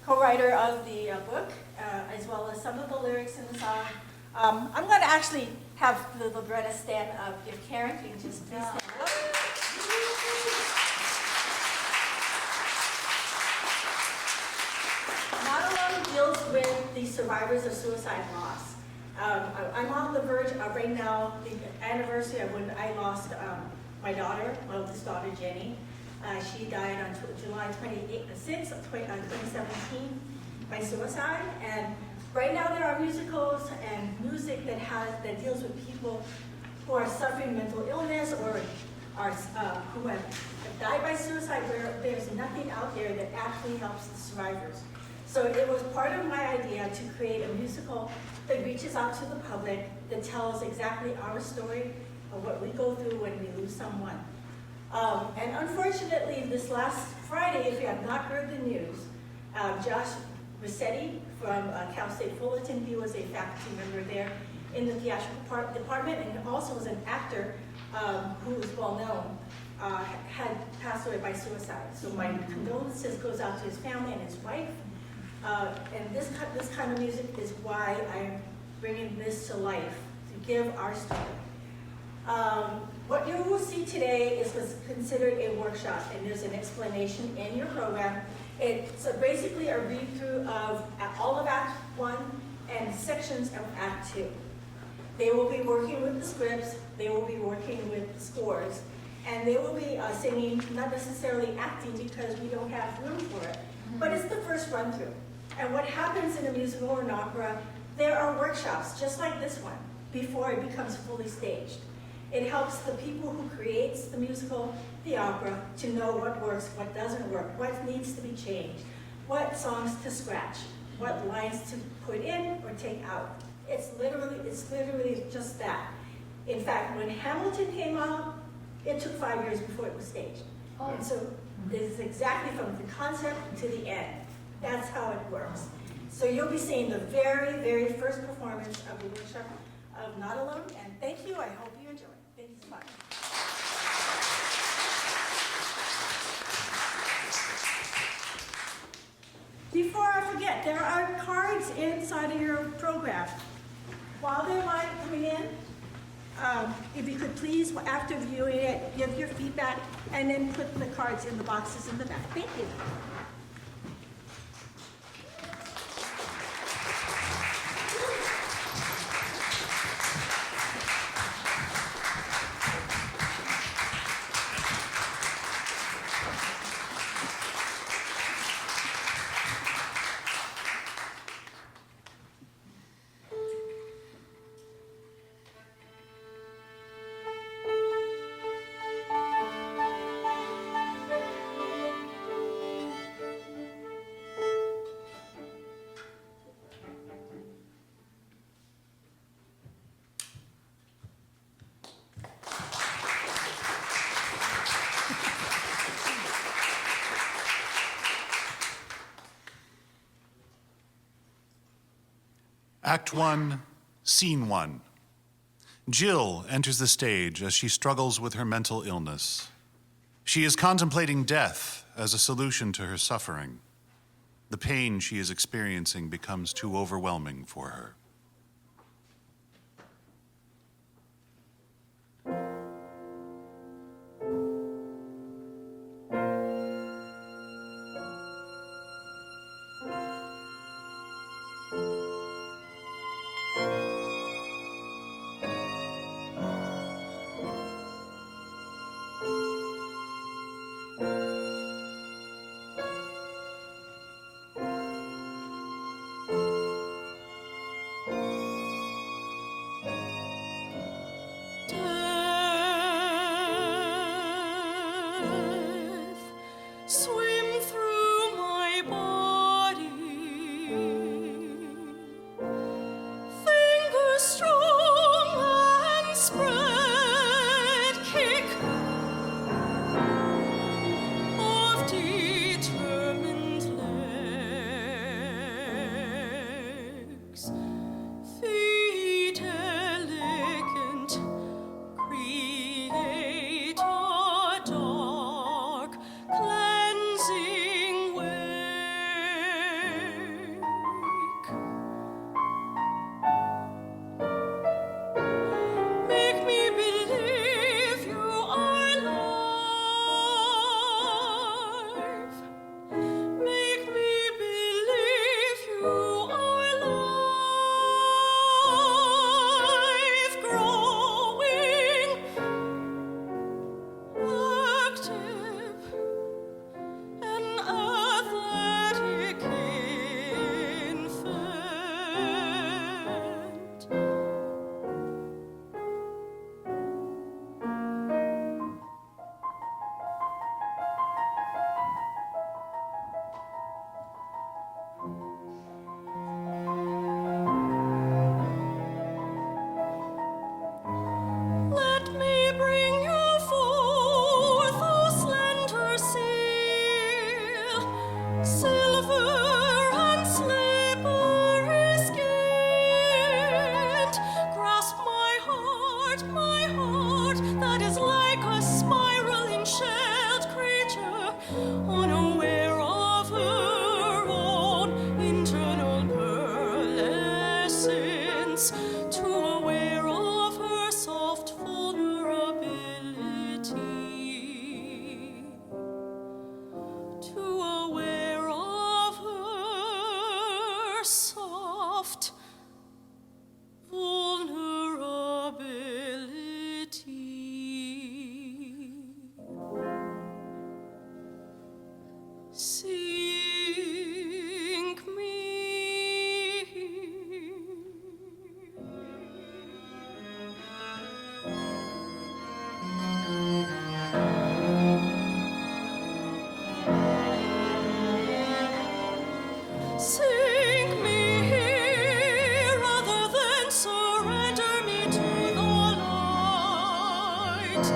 co-writer of the book, as well as some of the lyrics in the song. I'm going to actually have the libretto stand up. If Karen can just please stand up. Not Alone deals with the survivors of suicide loss. I'm on the verge of right now, the anniversary of when I lost my daughter, my oldest daughter, Jenny. She died on July 26th of 2017 by suicide. And right now there are musicals and music that deals with people who are suffering mental illness or are who have died by suicide, where there's nothing out there that actually helps the survivors. So it was part of my idea to create a musical that reaches out to the public, that tells exactly our story of what we go through when we lose someone. And unfortunately, this last Friday, if you have not heard the news, Josh Rossetti from Cal State Fullerton, he was a faculty member there in the theatrical department, and also was an actor who was well known, had passed away by suicide. So my condolences goes out to his family and his wife. And this kind of music is why I'm bringing this to life, to give our story. What you will see today is what's considered a workshop, and there's an explanation in your program. It's basically a read-through of all of Act 1 and sections of Act 2. They will be working with the scripts, they will be working with the scores, and they will be singing, not necessarily acting because we don't have room for it, but it's the first run-through. And what happens in a musical or an opera, there are workshops, just like this one, before it becomes fully staged. It helps the people who creates the musical, the opera, to know what works, what doesn't work, what needs to be changed, what songs to scratch, what lines to put in or take out. It's literally just that. In fact, when Hamilton came out, it took 5 years before it was staged. Oh. And so this is exactly from the concept to the end. That's how it works. So you'll be seeing the very, very first performance of the workshop of Not Alone, and thank you. I hope you enjoy. Thank you so much. Before I forget, there are cards inside of your program. While they're coming in, if you could please, after viewing it, give your feedback and then put the cards in the boxes in the back. Thank you. Act 1, Scene 1. Jill enters the stage as she struggles with her mental illness. She is contemplating death as a solution to her suffering. The pain she is experiencing becomes too overwhelming for her. heart that is like a spiraling shelled creature, unaware of her own internal pearlescence, too aware of her soft vulnerability, too aware of her soft vulnerability. Sink me. Sink me here rather than surrender me to the light.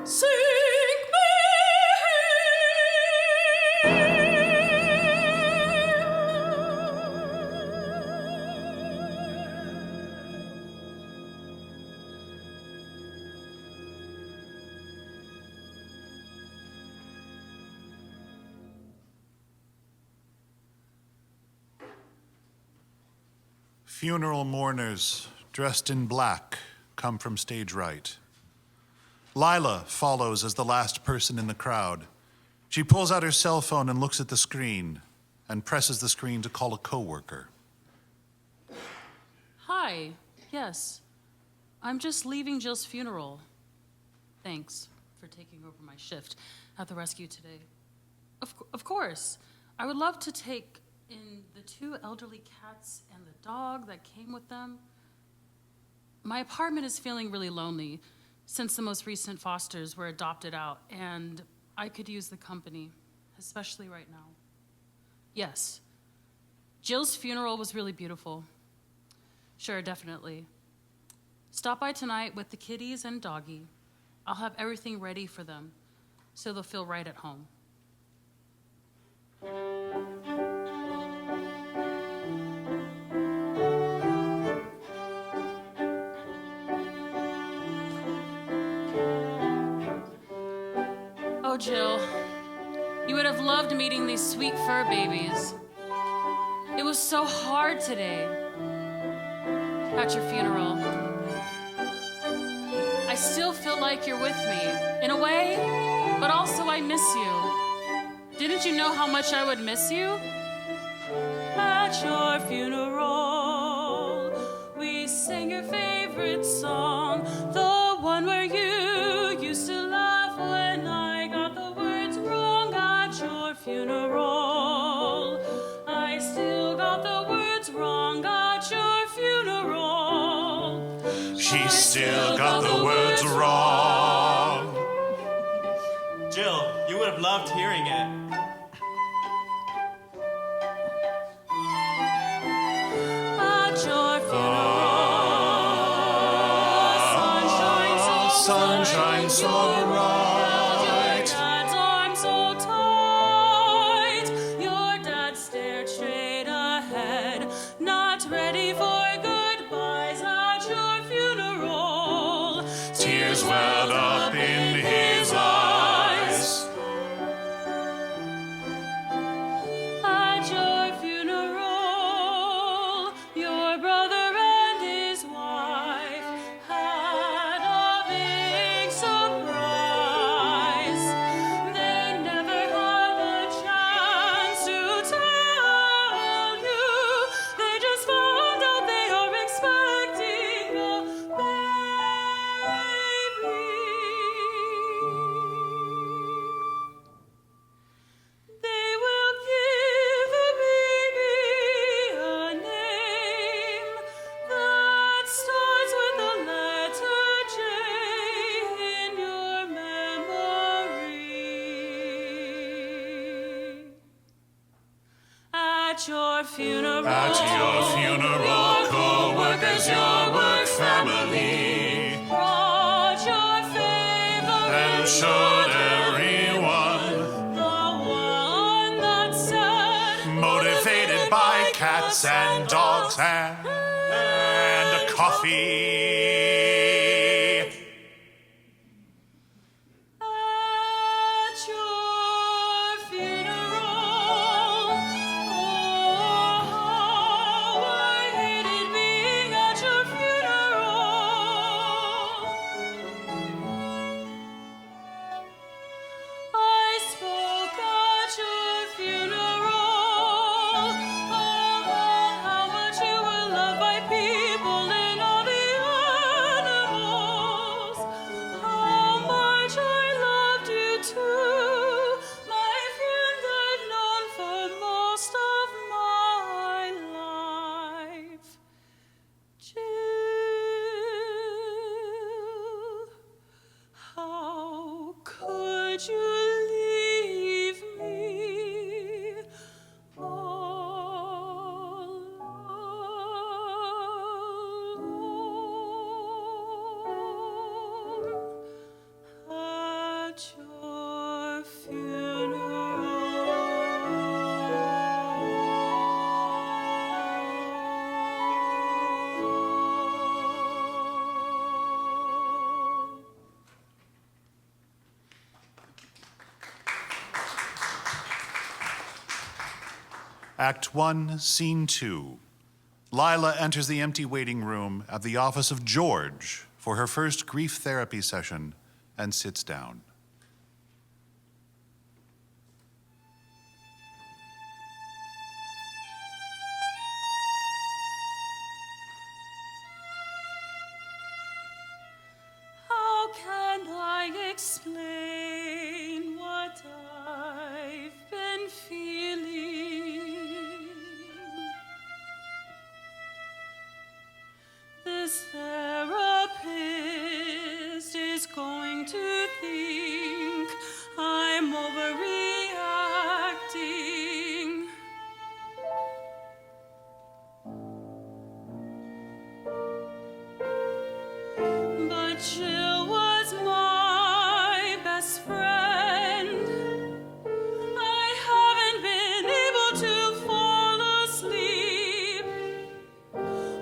Sink me Funeral mourners dressed in black come from stage right. Lila follows as the last person in the crowd. She pulls out her cell phone and looks at the screen and presses the screen to call a coworker. Hi, yes. I'm just leaving Jill's funeral. Thanks for taking over my shift at the rescue today. Of course. I would love to take in the 2 elderly cats and the dog that came with them. My apartment is feeling really lonely since the most recent fosters were adopted out, and I could use the company, especially right now. Yes, Jill's funeral was really beautiful. Sure, definitely. Stop by tonight with the kitties and doggy. I'll have everything ready for them, so they'll feel right at home. Oh, Jill, you would have loved meeting these sweet fur babies. It was so hard today at your funeral. I still feel like you're with me, in a way, but also I miss you. Didn't you know how much I would miss you? At your funeral, we sang your favorite song, the one where you used to laugh when I got the words wrong at your funeral. I still got the words wrong at your funeral. She still got the words wrong. Jill, you would have loved hearing it. At your funeral, Sunshine so bright. your dad's arms so tight. Your dad stared straight ahead, not ready for goodbyes at your funeral. Tears welled up in his eyes. At your funeral, your brother and his wife had a big surprise. They never had the chance to tell you. They just funeral. At your funeral, co-workers, your work family, brought your favorite and showed everyone, the one that said, motivated by cats and dogs and a coffee. At your funeral, oh, how I hated being at your funeral. I spoke at your funeral about how much you were loved by people and all the animals. How much I loved you too, my friend I'd known for most of my life. Jill, how could you leave me all alone at your funeral? Act 1, Scene 2. Lila enters the empty waiting room at the office of George for her first grief therapy session and sits down. How can I explain what I've been feeling? This therapist is going to think I'm overreacting. But Jill was my best friend. I haven't been able to fall asleep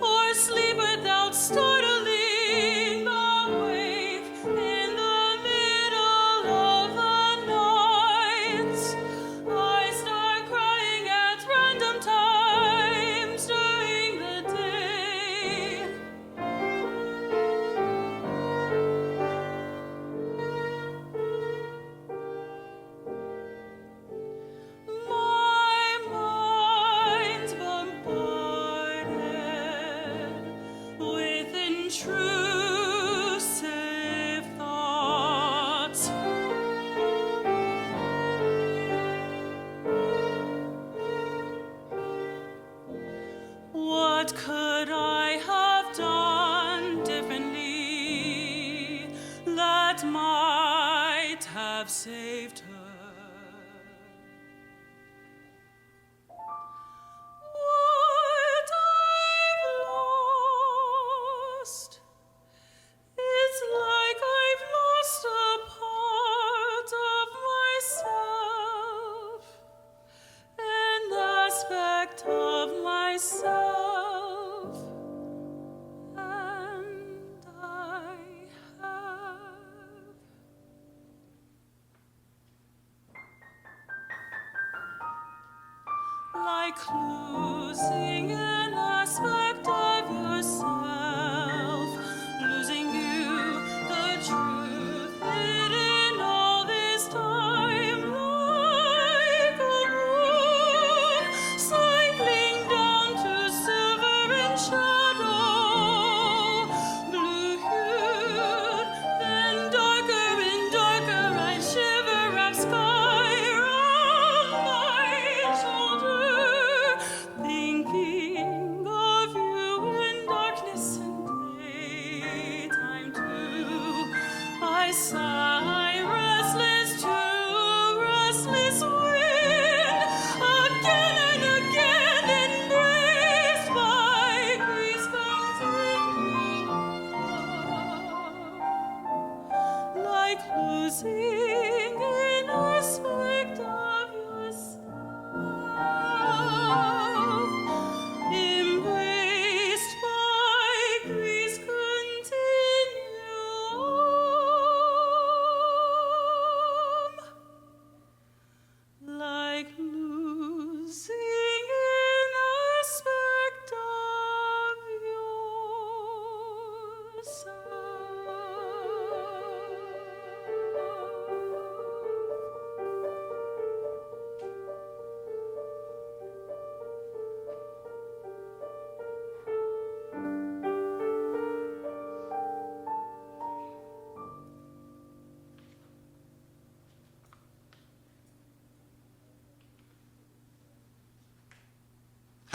or sleep without startling awake in the middle of the night. I start crying at random times during the day. My mind's bombarded with intrusive thoughts. What could I have done differently that might have saved her? What I've lost, it's like I've lost a part of myself, an aspect of myself, and I have. Like losing an aspect of yourself, losing you, the truth hidden all this time, like a moon cycling down to silver.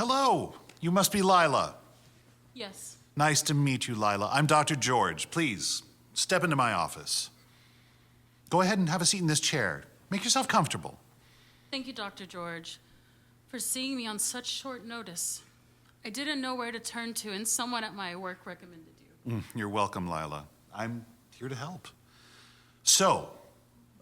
Hello. You must be Lila. Yes. Nice to meet you, Lila. I'm Dr. George. Please, step into my office. Go ahead and have a seat in this chair. Make yourself comfortable. Thank you, Dr. George, for seeing me on such short notice. I didn't know where to turn to, and someone at my work recommended you. You're welcome, Lila. I'm here to help. So,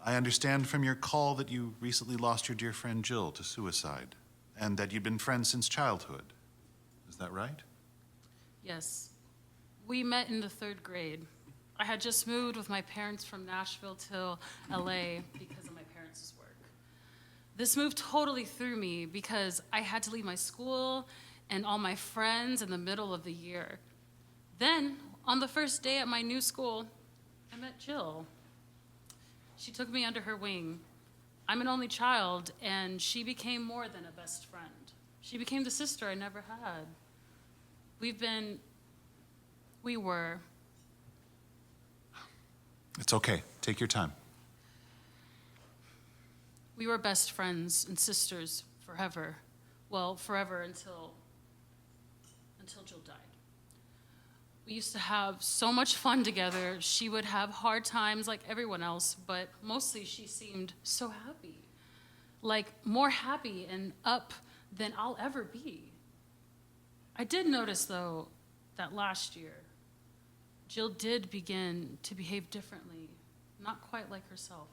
I understand from your call that you recently lost your dear friend Jill to suicide, and that you've been friends since childhood. Is that right? Yes. We met in the 3rd grade. I had just moved with my parents from Nashville to LA because of my parents' work. This move totally threw me because I had to leave my school and all my friends in the middle of the year. Then, on the first day at my new school, I met Jill. She took me under her wing. I'm an only child, and she became more than a best friend. She became the sister I never had. We were. It's okay. Take your time. We were best friends and sisters forever. Well, forever until Jill died. We used to have so much fun together. She would have hard times like everyone else, but mostly she seemed so happy. Like more happy and up than I'll ever be. I did notice, though, that last year, Jill did begin to behave differently, not quite like herself.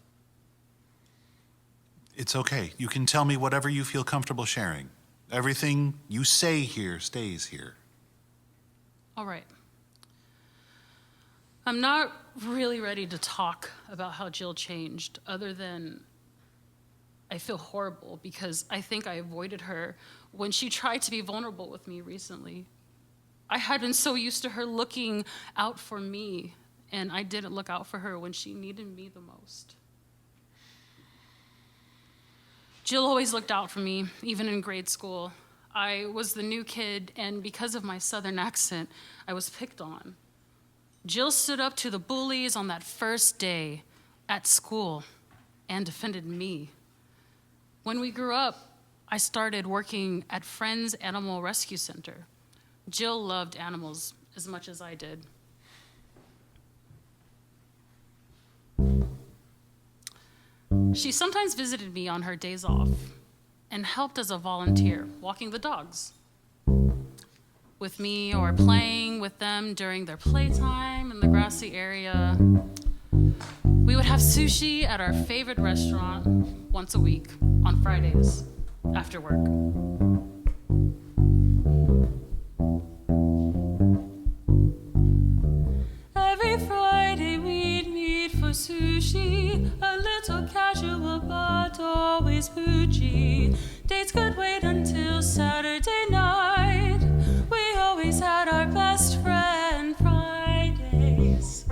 It's okay. You can tell me whatever you feel comfortable sharing. Everything you say here stays here. All right. I'm not really ready to talk about how Jill changed, other than I feel horrible because I think I avoided her when she tried to be vulnerable with me recently. I had been so used to her looking out for me, and I didn't look out for her when she needed me the most. Jill always looked out for me, even in grade school. I was the new kid, and because of my southern accent, I was picked on. Jill stood up to the bullies on that first day at school and defended me. When we grew up, I started working at Friends Animal Rescue Center. Jill loved animals as much as I did. She sometimes visited me on her days off and helped as a volunteer, walking the dogs with me or playing with them during their playtime in the grassy area. We would have sushi at our favorite restaurant once a week on Fridays after work. Every Friday we'd meet for sushi, a little casual but always bougie. Dates could wait until Saturday night. We always had our best friend Fridays.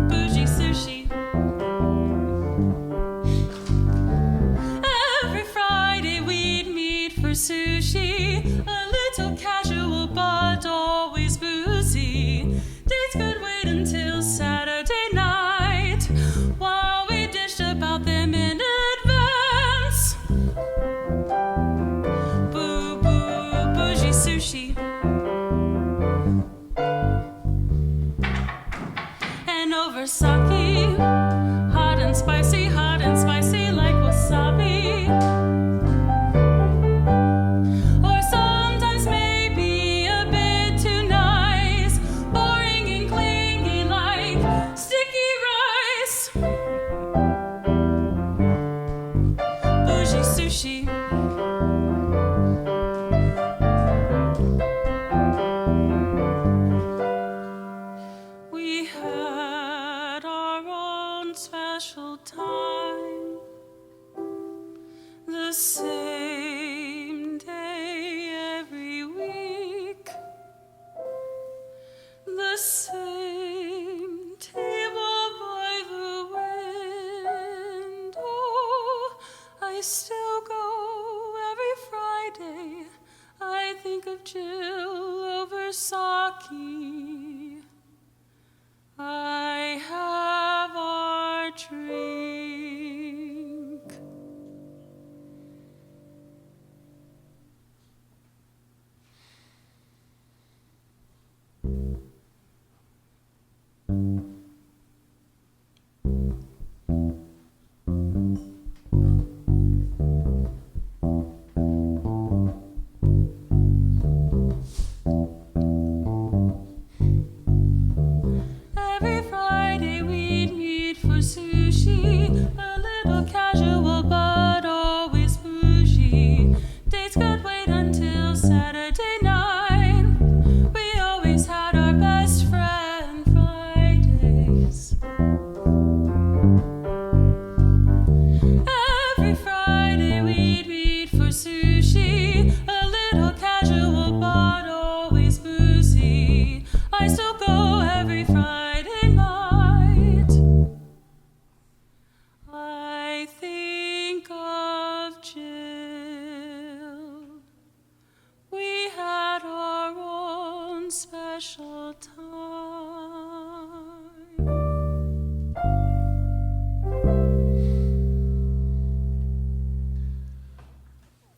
Bougie sushi. Every Friday we'd meet for sushi, a little casual but always boozy. Dates could wait until Saturday night while we dished about them in advance. Boo boo bougie sushi. And over sake, hot and spicy like wasabi. Or sometimes maybe a bit too nice, boring and clingy like sticky rice. Bougie sushi. We had our own special time, the same day every week, the same table by the window. I still go every Friday. I think of Jill over sake. I have our drink.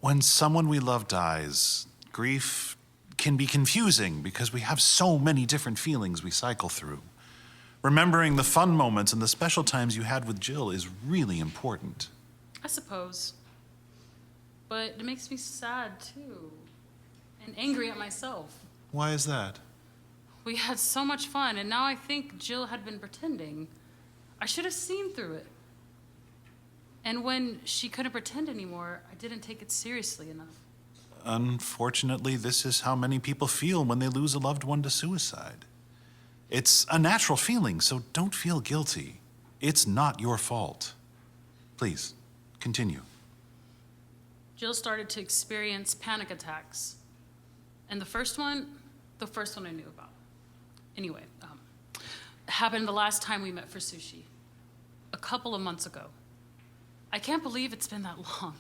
When someone we love dies, grief can be confusing because we have so many different feelings we cycle through. Remembering the fun moments and the special times you had with Jill is really important. I suppose. But it makes me sad, too. And angry at myself. Why is that? We had so much fun, and now I think Jill had been pretending. I should have seen through it. And when she couldn't pretend anymore, I didn't take it seriously enough. Unfortunately, this is how many people feel when they lose a loved one to suicide. It's a natural feeling, so don't feel guilty. It's not your fault. Please, continue. Jill started to experience panic attacks. And the first one I knew about. Anyway, it happened the last time we met for sushi, a couple of months ago. I can't believe it's been that long.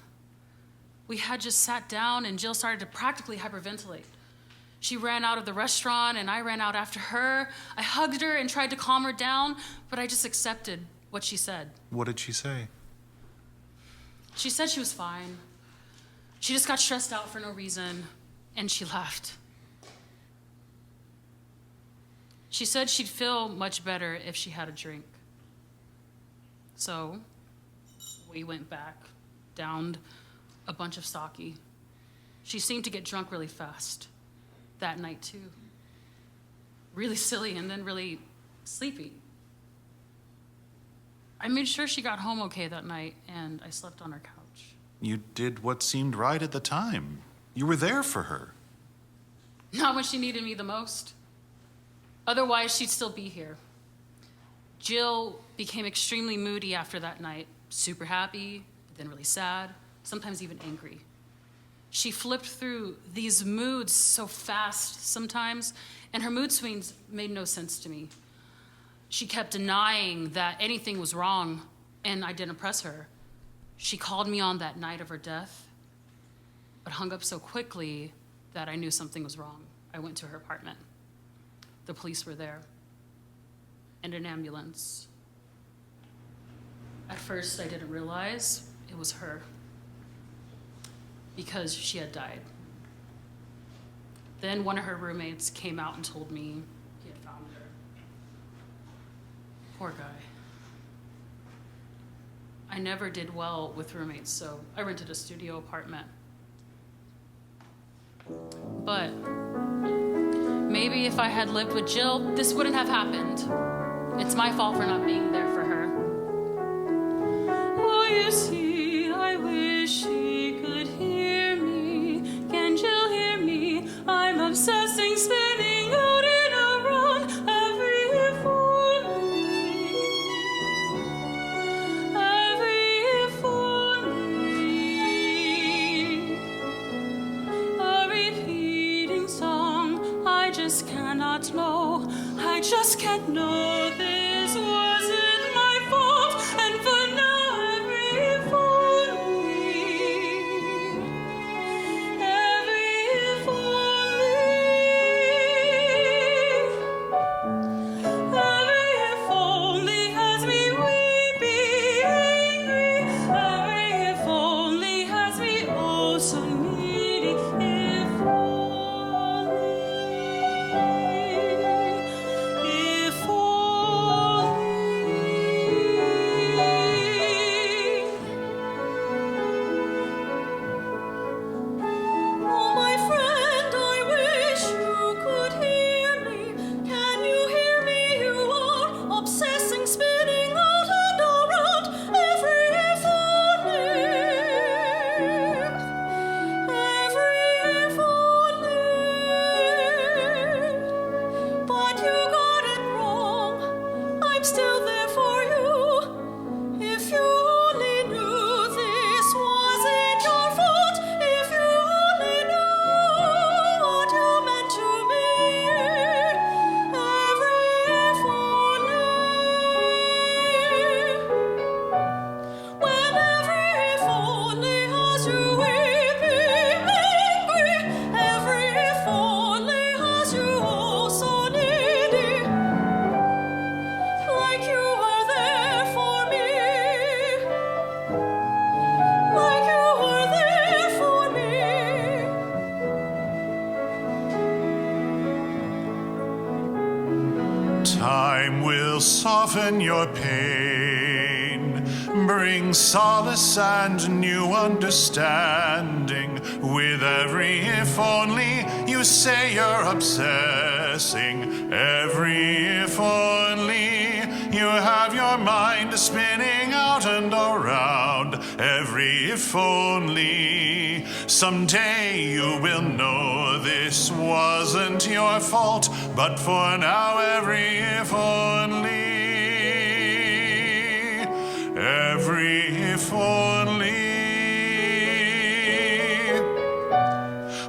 We had just sat down and Jill started to practically hyperventilate. She ran out of the restaurant and I ran out after her. I hugged her and tried to calm her down, but I just accepted what she said. What did she say? She said she was fine. She just got stressed out for no reason, and she left. She said she'd feel much better if she had a drink. So we went back, downed a bunch of sake. She seemed to get drunk really fast that night, too. Really silly and then really sleepy. I made sure she got home okay that night, and I slept on her couch. You did what seemed right at the time. You were there for her. Not when she needed me the most. Otherwise, she'd still be here. Jill became extremely moody after that night. Super happy, but then really sad, sometimes even angry. She flipped through these moods so fast sometimes, and her mood swings made no sense to me. She kept denying that anything was wrong, and I didn't press her. She called me on that night of her death, but hung up so quickly that I knew something was wrong. I went to her apartment. The police were there, and an ambulance. At first, I didn't realize it was her, because she had died. Then one of her roommates came out and told me he had found her. Poor guy. I never did well with roommates, so I rented a studio apartment. But maybe if I had lived with Jill, this wouldn't have happened. It's my fault for not being there for her. Oh, you see, I wish she could hear me. Can Jill hear me? I'm obsessing, spinning out and around every for me. Every for me. A repeating song I just cannot know. I just can't know this wasn't my fault. And for now, every for me. Every for me. Every if only has me weeping angry. Every if only has me oh so needy. If only. If oh, my friend, I wish you could hear me. Can you hear me? You are obsessing, spinning out and around every if only. Every Time will soften your pain, bring solace and new understanding. With every if only you say you're obsessing. Every if only you have your mind spinning out and around. Every if only someday you will know this wasn't your fault, but for now every if only. Every if only.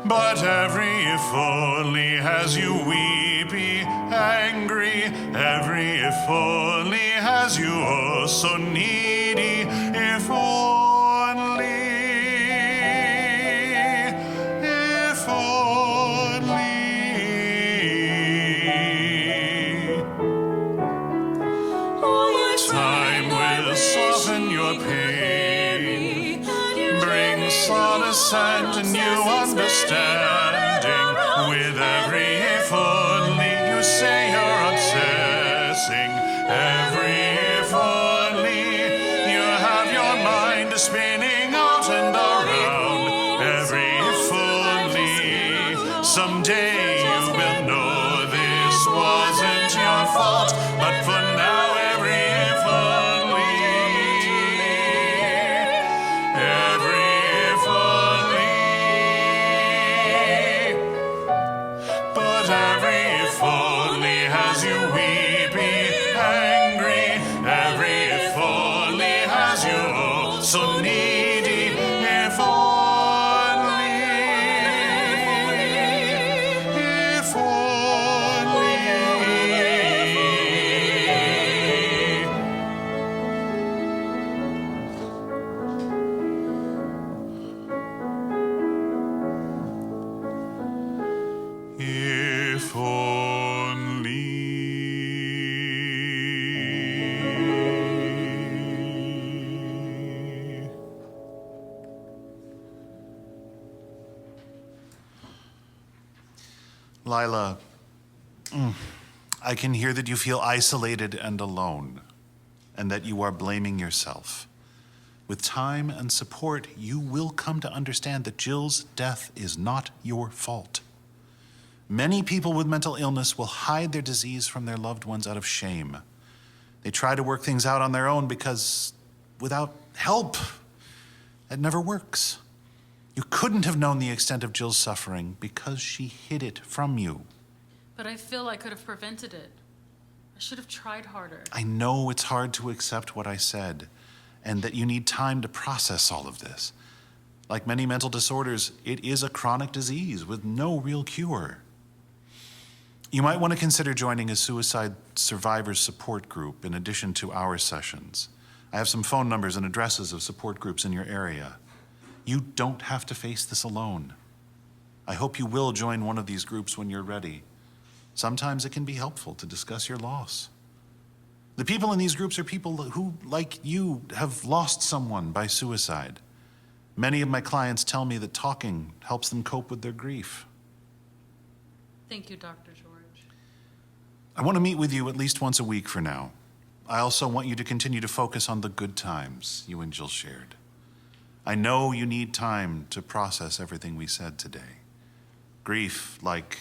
But every if only has you weepy, angry. Every if only has you oh so needy. If only. If only. Time will soften your pain, bring solace and new understanding. With every if only you say you're obsessing. Every if only you have your mind spinning out and around. Every if only someday you will know this wasn't your fault, but for now every if only. Every if only. But every if only has you weepy, angry. Every if only has you oh so needy. If only. If only. If only. Lila, I can hear that you feel isolated and alone, and that you are blaming yourself. With time and support, you will come to understand that Jill's death is not your fault. Many people with mental illness will hide their disease from their loved ones out of shame. They try to work things out on their own because without help, it never works. You couldn't have known the extent of Jill's suffering because she hid it from you. But I feel I could have prevented it. I should have tried harder. I know it's hard to accept what I said, and that you need time to process all of this. Like many mental disorders, it is a chronic disease with no real cure. You might want to consider joining a suicide survivors support group in addition to our sessions. I have some phone numbers and addresses of support groups in your area. You don't have to face this alone. I hope you will join one of these groups when you're ready. Sometimes it can be helpful to discuss your loss. The people in these groups are people who, like you, have lost someone by suicide. Many of my clients tell me that talking helps them cope with their grief. Thank you, Dr. George. I want to meet with you at least once a week for now. I also want you to continue to focus on the good times you and Jill shared. I know you need time to process everything we said today. Grief, like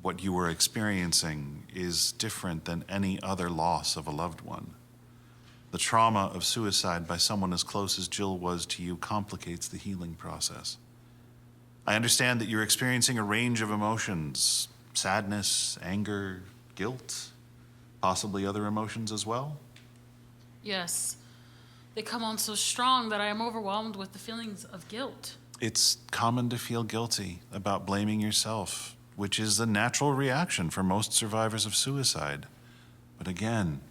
what you were experiencing, is different than any other loss of a loved one. The trauma of suicide by someone as close as Jill was to you complicates the healing process. I understand that you're experiencing a range of emotions: sadness, anger, guilt, possibly other emotions as well. Yes. They come on so strong that I am overwhelmed with the feelings of guilt. It's common to feel guilty about blaming yourself, which is a natural reaction for most survivors of suicide. But again,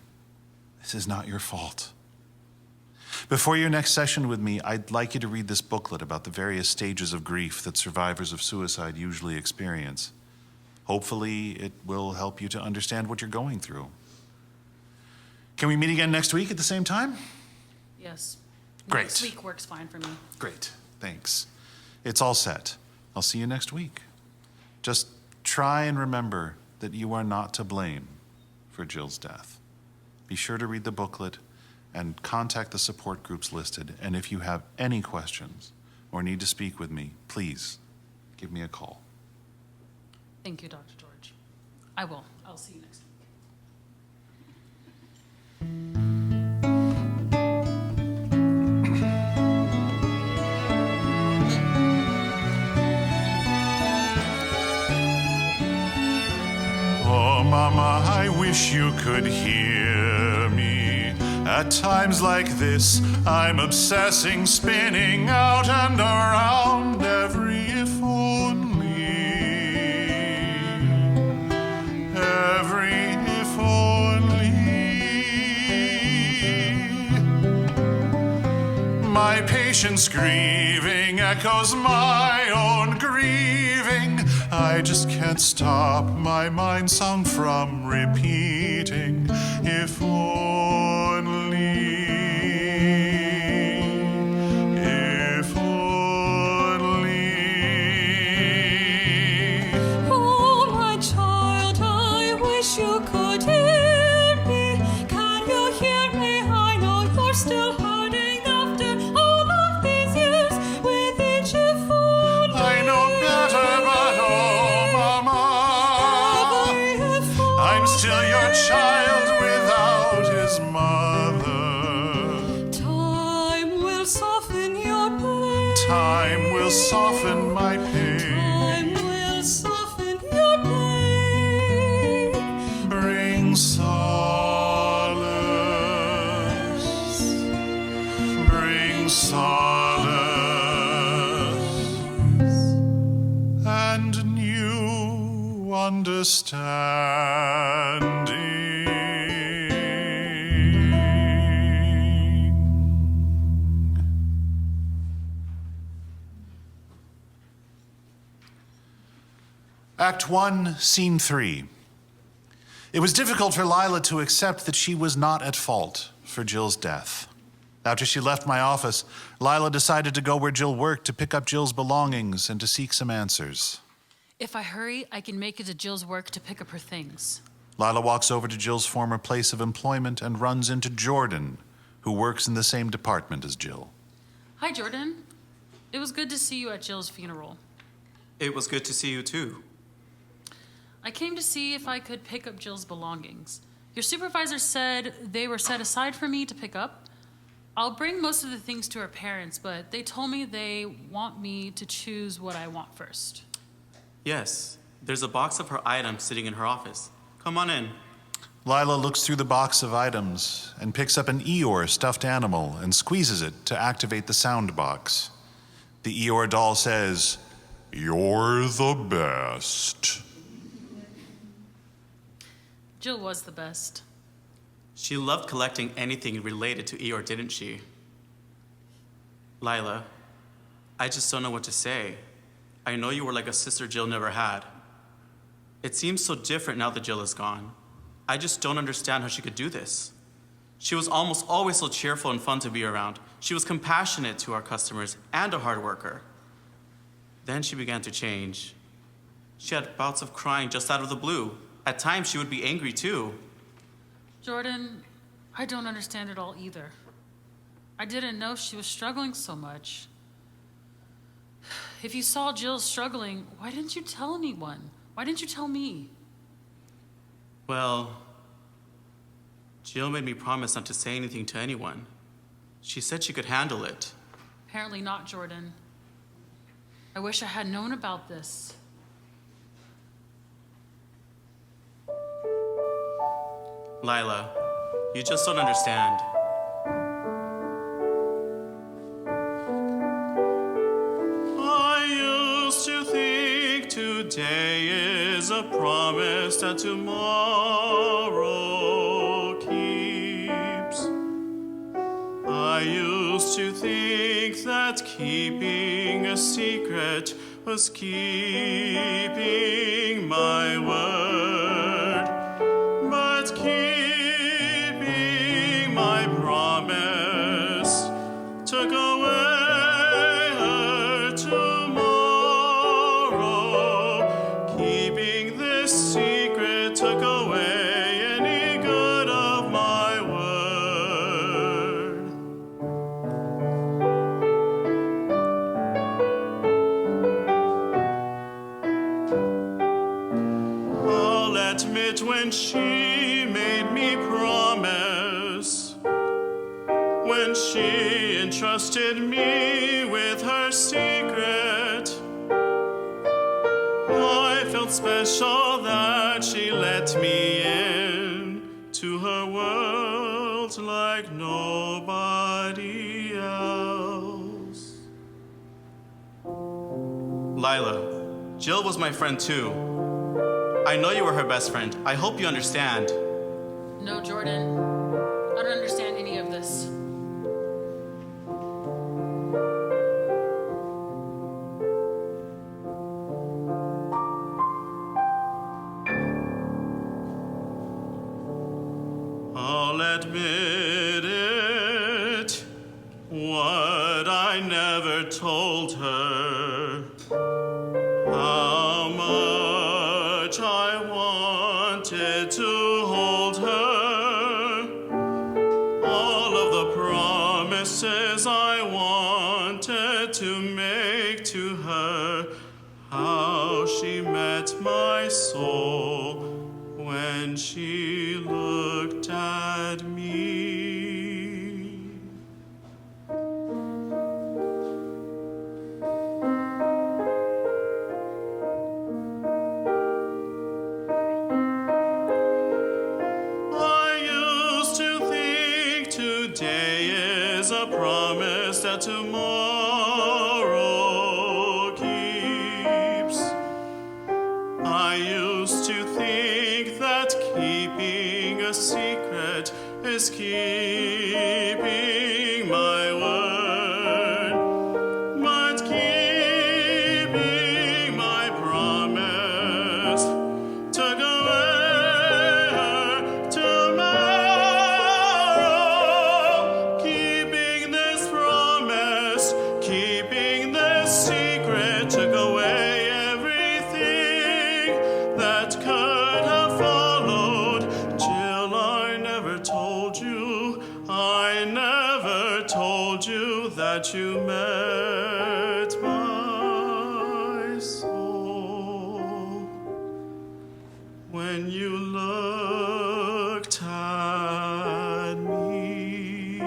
this is not your fault. Before your next session with me, I'd like you to read this booklet about the various stages of grief that survivors of suicide usually experience. Hopefully, it will help you to understand what you're going through. Can we meet again next week at the same time? Yes. Great. Next week works fine for me. Great, thanks. It's all set. I'll see you next week. Just try and remember that you are not to blame for Jill's death. Be sure to read the booklet and contact the support groups listed. And if you have any questions or need to speak with me, please give me a call. Thank you, Dr. George. I will. I'll see you next week. Oh, Mama, I wish you could hear me. At times like this, I'm obsessing, spinning out and around every if only. Every if only. My patience grieving echoes my own grieving. I just can't stop my mind song from repeating, if only, if only. Oh, my child, I wish you could hear me. Can you hear me? I know you're still hurting after all of these years with each if only. I know better, but oh, Mama, I'm still your child without his mother. Time will soften your pain. Time will soften my pain. Time will soften your pain. Bring solace. Bring solace. And new understanding. Act 1, Scene 3. It was difficult for Lila to accept that she was not at fault for Jill's death. After she left my office, Lila decided to go where Jill worked to pick up Jill's belongings and to seek some answers. If I hurry, I can make it to Jill's work to pick up her things. Lila walks over to Jill's former place of employment and runs into Jordan, who works in the same department as Jill. Hi, Jordan. It was good to see you at Jill's funeral. It was good to see you too. I came to see if I could pick up Jill's belongings. Your supervisor said they were set aside for me to pick up. I'll bring most of the things to her parents, but they told me they want me to choose what I want first. Yes, there's a box of her items sitting in her office. Come on in. Lila looks through the box of items and picks up an Eeyore stuffed animal and squeezes it to activate the sound box. The Eeyore doll says, "You're the best." Jill was the best. She loved collecting anything related to Eeyore, didn't she? Lila, I just don't know what to say. I know you were like a sister Jill never had. It seems so different now that Jill is gone. I just don't understand how she could do this. She was almost always so cheerful and fun to be around. She was compassionate to our customers and a hard worker. Then she began to change. She had bouts of crying just out of the blue. At times, she would be angry too. Jordan, I don't understand it all either. I didn't know she was struggling so much. If you saw Jill struggling, why didn't you tell anyone? Why didn't you tell me? Well, Jill made me promise not to say anything to anyone. She said she could handle it. Apparently not, Jordan. I wish I had known about this. Lila, you just don't understand. I used to think today is a promise that tomorrow keeps. I used to think that keeping a secret was keeping my word. But keeping my promise took away her tomorrow. Keeping this secret took away any admit when she made me promise, when she entrusted me with her secret, I felt special that she let me in to her world like nobody else. Lila, Jill was my friend too. I know you were her best friend. I hope you understand. No, Jordan. I don't understand any of this. I'll admit it, what I never told her, how much I wanted to hold her, all of the promises I wanted to make to her, how she met my soul when she looked at me. I used to think today is a promise that tomorrow keeps. I used to think that keeping a secret is keeping my word, but keeping my promise took away her tomorrow. Keeping this promise, keeping this secret took away everything that could have followed. Jill, I never told you that you met my soul when you looked at me.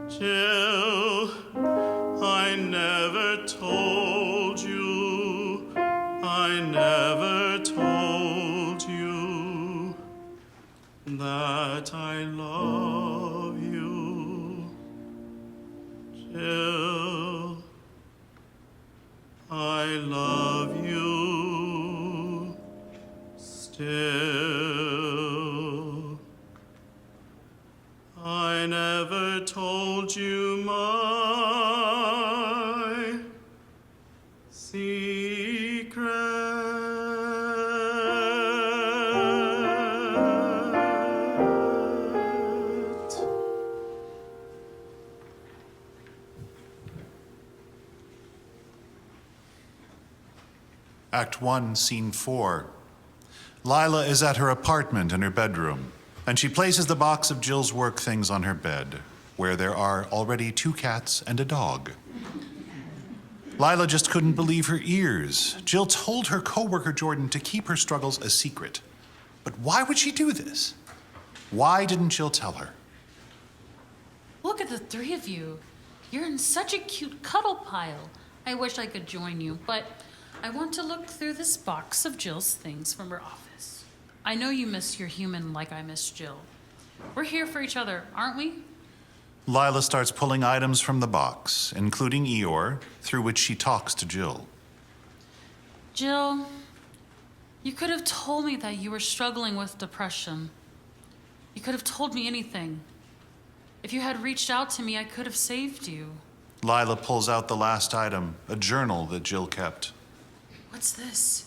Jill, I never told you that I love you. Jill, I love you still. I never told you my secret. Act 1, Scene 4. Lila is at her apartment in her bedroom, and she places the box of Jill's work things on her bed, where there are already 2 cats and a dog. Lila just couldn't believe her ears. Jill told her coworker Jordan to keep her struggles a secret. But why would she do this? Why didn't Jill tell her? Look at the 3 of you. You're in such a cute cuddle pile. I wish I could join you, but I want to look through this box of Jill's things from her office. I know you miss your human like I miss Jill. We're here for each other, aren't we? Lila starts pulling items from the box, including Eeyore, through which she talks to Jill. Jill, you could have told me that you were struggling with depression. You could have told me anything. If you had reached out to me, I could have saved you. Lila pulls out the last item, a journal that Jill kept. What's this?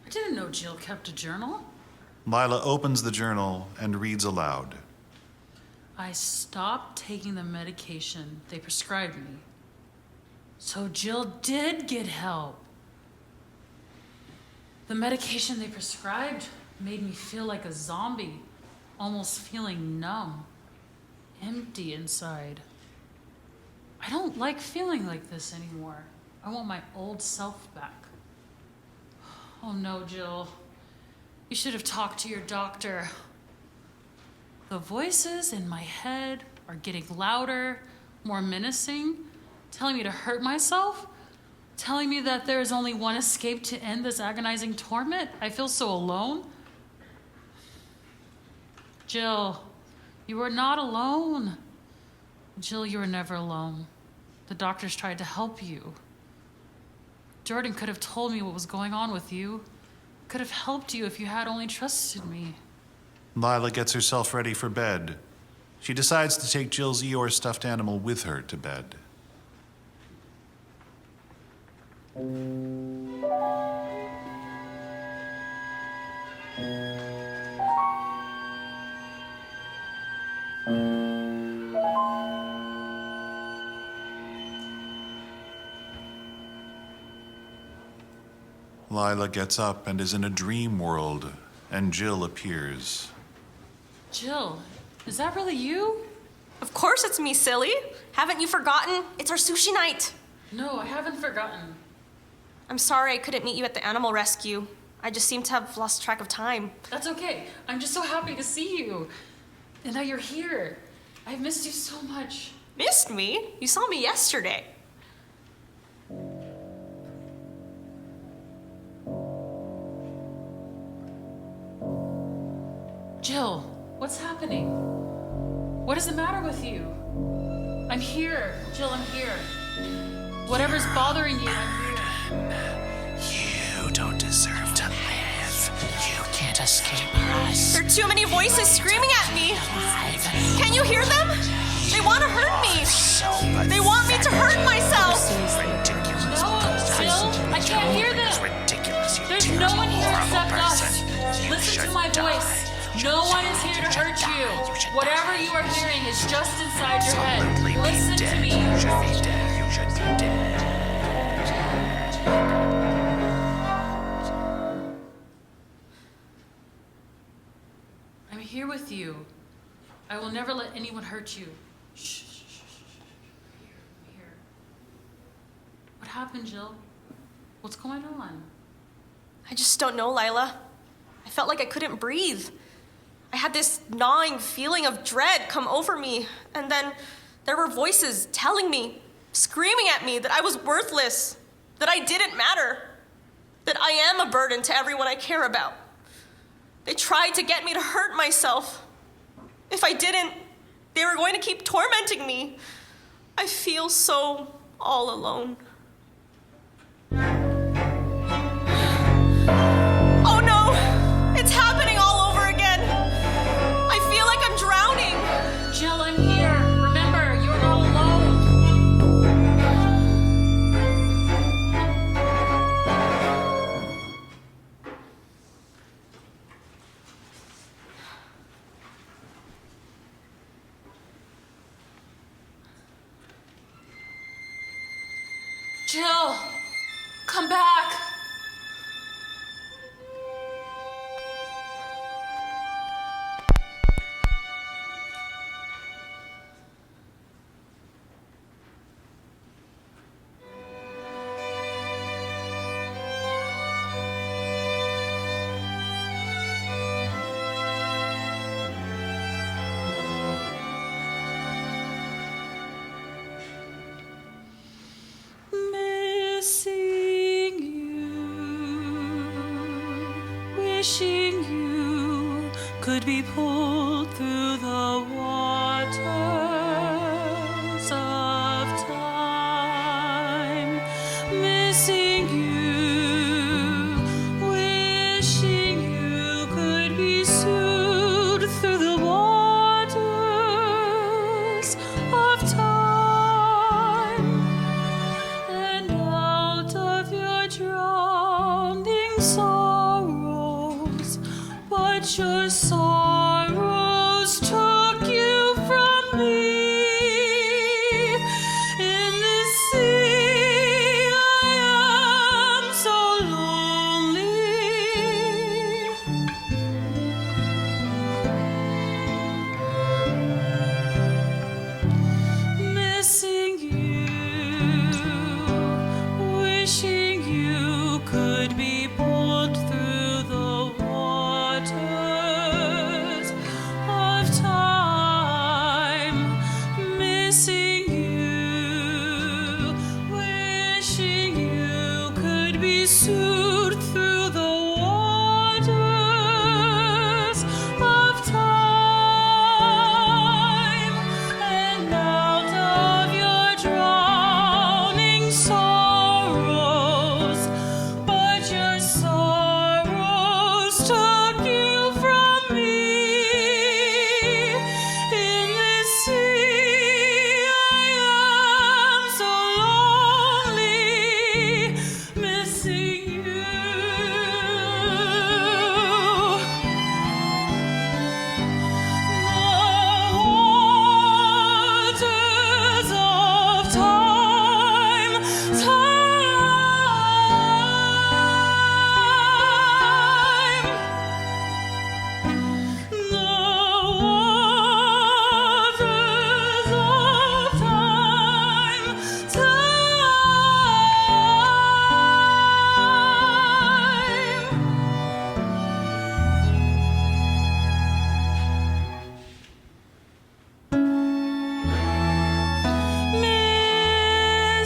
I didn't know Jill kept a journal. Lila opens the journal and reads aloud. I stopped taking the medication they prescribed me. So Jill did get help. The medication they prescribed made me feel like a zombie, almost feeling numb, empty inside. I don't like feeling like this anymore. I want my old self back. Oh no, Jill. You should have talked to your doctor. The voices in my head are getting louder, more menacing, telling me to hurt myself, telling me that there is only one escape to end this agonizing torment. I feel so alone. Jill, you are not alone. Jill, you are never alone. The doctors tried to help you. Jordan could have told me what was going on with you. Could have helped you if you had only trusted me. Lila gets herself ready for bed. She decides to take Jill's Eeyore stuffed animal with her to bed. Lila gets up and is in a dream world, and Jill appears. Jill, is that really you? Of course it's me, silly. Haven't you forgotten? It's our sushi night. No, I haven't forgotten. I'm sorry I couldn't meet you at the animal rescue. I just seem to have lost track of time. That's okay. I'm just so happy to see you. And that you're here. I've missed you so much. Missed me? You saw me yesterday. Jill, what's happening? What is the matter with you? I'm here. Jill, I'm here. Whatever's bothering you, I'm here. You don't deserve to live. You can't escape us. There are too many voices screaming at me. Can you hear them? They want to hurt me. They want me to hurt myself. Ridiculous. No, Jill, I can't hear them. It's ridiculous. There's no one here except us. Listen to my voice. No one is here to hurt you. Whatever you are hearing is just inside your head. Listen to me. You should be dead. You should be dead. I'm here with you. I will never let anyone hurt you. Shh, shh, shh, shh. I'm here. What happened, Jill? What's going on? I just don't know, Lila. I felt like I couldn't breathe. I had this gnawing feeling of dread come over me, and then there were voices telling me, screaming at me that I was worthless, that I didn't matter, that I am a burden to everyone I care about. They tried to get me to hurt myself. If I didn't, they were going to keep tormenting me. I feel so all alone. Oh no! It's happening all over again! I feel like I'm drowning! Jill, I'm here. Remember, you're not alone. Jill, come back. Missing you, wishing you could be pulled through the waters of time. Missing you, wishing you could be soothed through the waters of time. And out of your drowning sorrows, but your sorrows took you from me. In the sea, I am so lonely. Missing you, wishing you could be pulled soothed through the waters of time, and out of your drowning sorrows, but your sorrows took you from me. In this sea I am so lonely, missing you. The waters of time, the waters of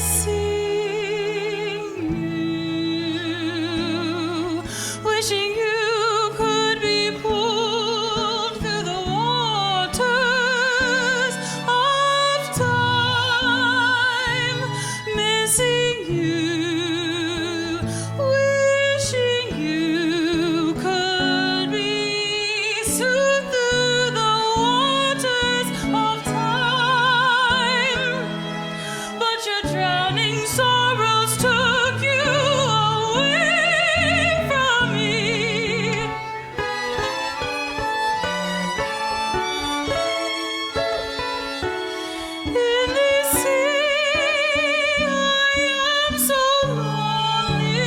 missing you, wishing you could be pulled through the waters of time, missing you, wishing you could be soothed through the waters of time, but your drowning sorrows took you away from me. In this sea I am so lonely,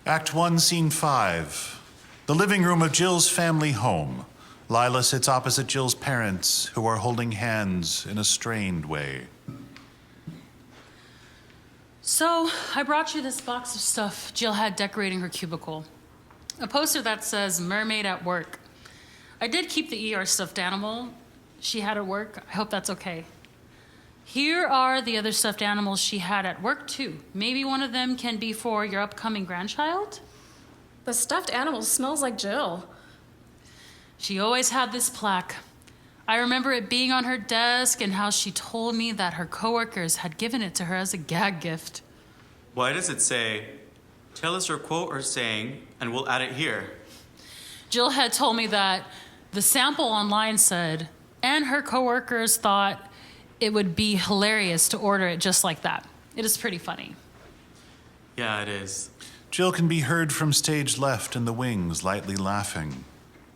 Act 1, Scene 5. The living room of Jill's family home. Lila sits opposite Jill's parents, who are holding hands in a strained way. So, I brought you this box of stuff Jill had decorating her cubicle. A poster that says Mermaid at Work. I did keep the ER stuffed animal she had at work. I hope that's okay. Here are the other stuffed animals she had at work, too. Maybe one of them can be for your upcoming grandchild? The stuffed animal smells like Jill. She always had this plaque. I remember it being on her desk and how she told me that her coworkers had given it to her as a gag gift. Why does it say, tell us your quote or saying, and we'll add it here? Jill had told me that the sample online said, and her coworkers thought it would be hilarious to order it just like that. It is pretty funny. Yeah, it is. Jill can be heard from stage left in the wings, lightly laughing.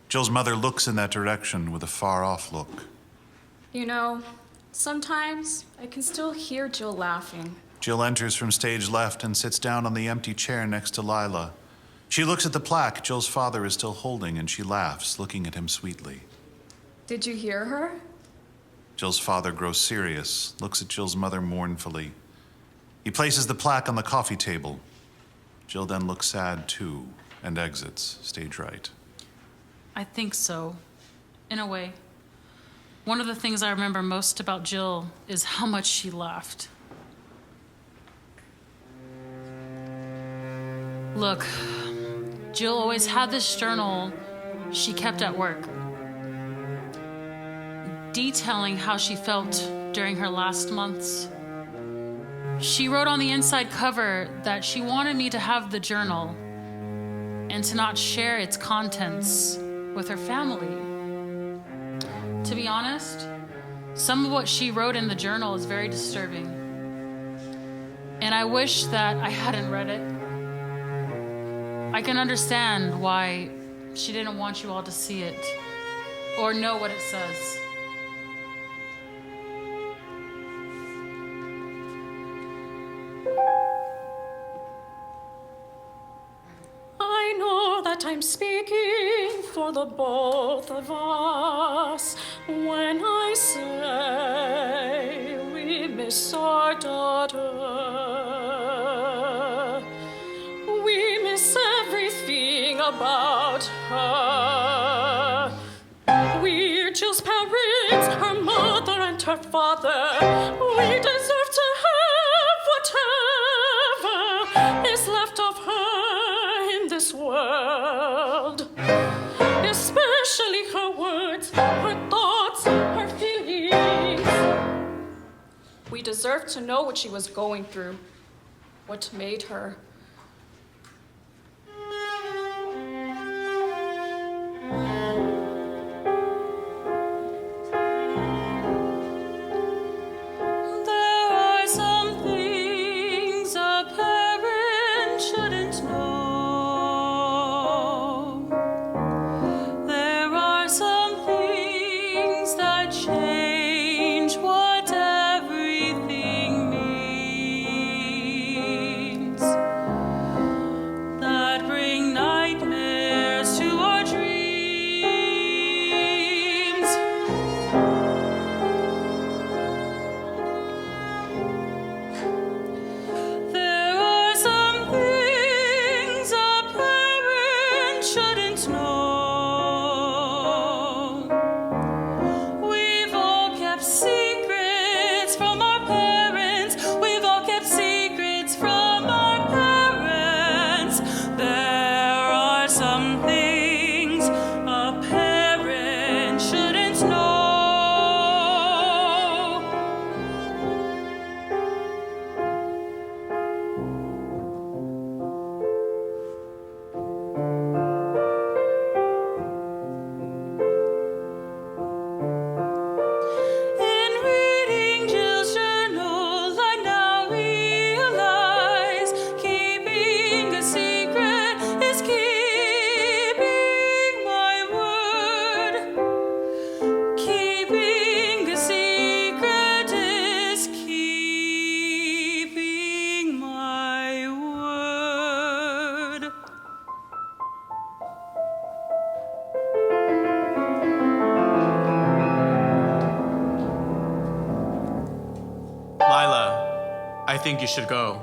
Jill's mother looks in that direction with a far-off look. You know, sometimes I can still hear Jill laughing. Jill enters from stage left and sits down on the empty chair next to Lila. She looks at the plaque Jill's father is still holding, and she laughs, looking at him sweetly. Did you hear her? Jill's father grows serious, looks at Jill's mother mournfully. He places the plaque on the coffee table. Jill then looks sad, too, and exits, stage right. I think so, in a way. One of the things I remember most about Jill is how much she laughed. Look, Jill always had this journal she kept at work, detailing how she felt during her last months. She wrote on the inside cover that she wanted me to have the journal and to not share its contents with her family. To be honest, some of what she wrote in the journal is very disturbing. And I wish that I hadn't read it. I can understand why she didn't want you all to see it or know what it says. I know that I'm speaking for the both of us when I say we miss our daughter. We miss everything about her. We're Jill's parents, her mother and her father. We deserve to have whatever is left of her in this world. Especially her words, her thoughts, her feelings. We deserve to know what she was going through, what made her. There are some things a parent shouldn't know. There are some things that change what everything means, that bring nightmares to our dreams. There are some things a parent shouldn't know. We've all kept secrets from our parents. We've all kept secrets from our parents. There are some things a parent shouldn't know. In reading Jill's journal, I now realize keeping a secret is keeping my word. Keeping a secret is keeping my word. Lila, I think you should go.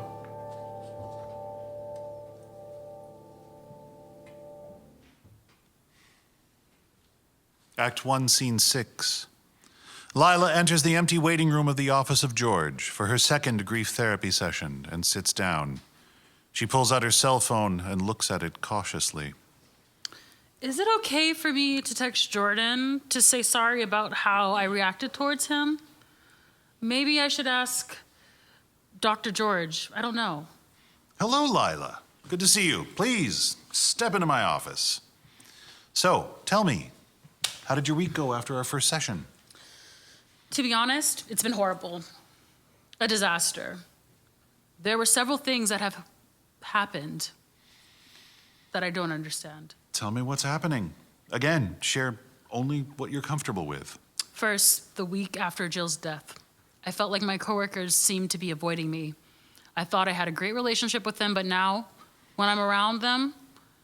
Act 1, Scene 6. Lila enters the empty waiting room of the office of George for her second grief therapy session and sits down. She pulls out her cell phone and looks at it cautiously. Is it okay for me to text Jordan to say sorry about how I reacted towards him? Maybe I should ask Dr. George. I don't know. Hello, Lila. Good to see you. Please, step into my office. So, tell me, how did your week go after our first session? To be honest, it's been horrible. A disaster. There were several things that have happened that I don't understand. Tell me what's happening. Again, share only what you're comfortable with. First, the week after Jill's death, I felt like my coworkers seemed to be avoiding me. I thought I had a great relationship with them, but now, when I'm around them,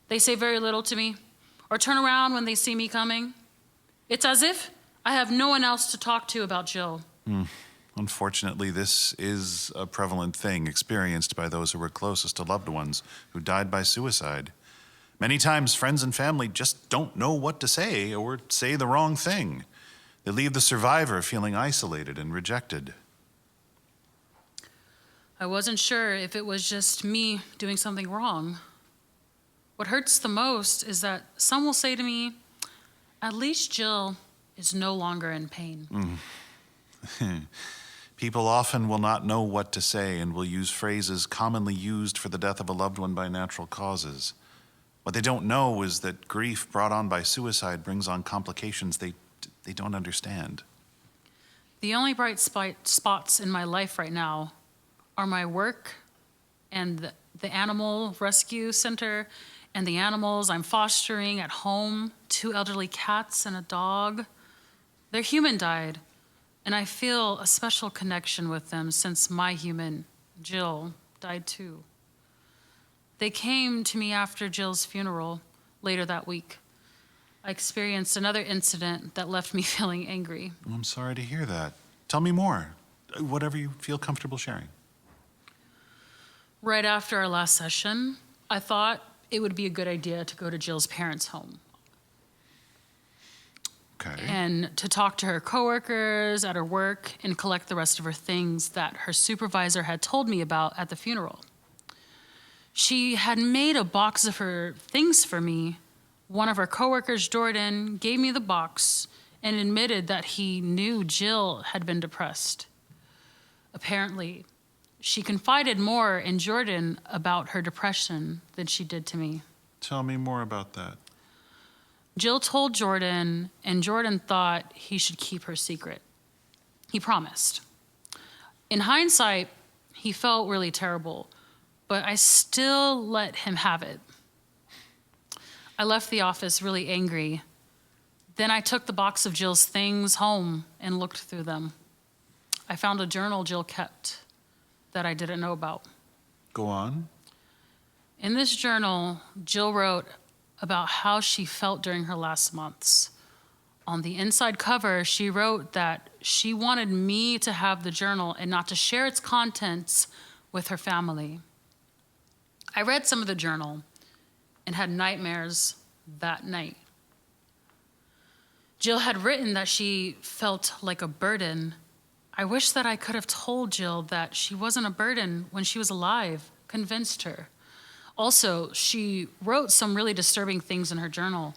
they say very little to me or turn around when they see me coming. It's as if I have no one else to talk to about Jill. Unfortunately, this is a prevalent thing experienced by those who were closest to loved ones who died by suicide. Many times, friends and family just don't know what to say or say the wrong thing. They leave the survivor feeling isolated and rejected. I wasn't sure if it was just me doing something wrong. What hurts the most is that some will say to me, at least Jill is no longer in pain. People often will not know what to say and will use phrases commonly used for the death of a loved one by natural causes. What they don't know is that grief brought on by suicide brings on complications they don't understand. The only bright spots in my life right now are my work and the animal rescue center and the animals I'm fostering at home, 2 elderly cats and a dog. Their human died, and I feel a special connection with them since my human, Jill, died too. They came to me after Jill's funeral later that week. I experienced another incident that left me feeling angry. I'm sorry to hear that. Tell me more. Whatever you feel comfortable sharing. Right after our last session, I thought it would be a good idea to go to Jill's parents' home Okay. and to talk to her coworkers at her work and collect the rest of her things that her supervisor had told me about at the funeral. She had made a box of her things for me. One of her coworkers, Jordan, gave me the box and admitted that he knew Jill had been depressed. Apparently, she confided more in Jordan about her depression than she did to me. Tell me more about that. Jill told Jordan, and Jordan thought he should keep her secret. He promised. In hindsight, he felt really terrible, but I still let him have it. I left the office really angry. Then I took the box of Jill's things home and looked through them. I found a journal Jill kept that I didn't know about. Go on. In this journal, Jill wrote about how she felt during her last months. On the inside cover, she wrote that she wanted me to have the journal and not to share its contents with her family. I read some of the journal and had nightmares that night. Jill had written that she felt like a burden. I wish that I could have told Jill that she wasn't a burden when she was alive, convinced her. Also, she wrote some really disturbing things in her journal.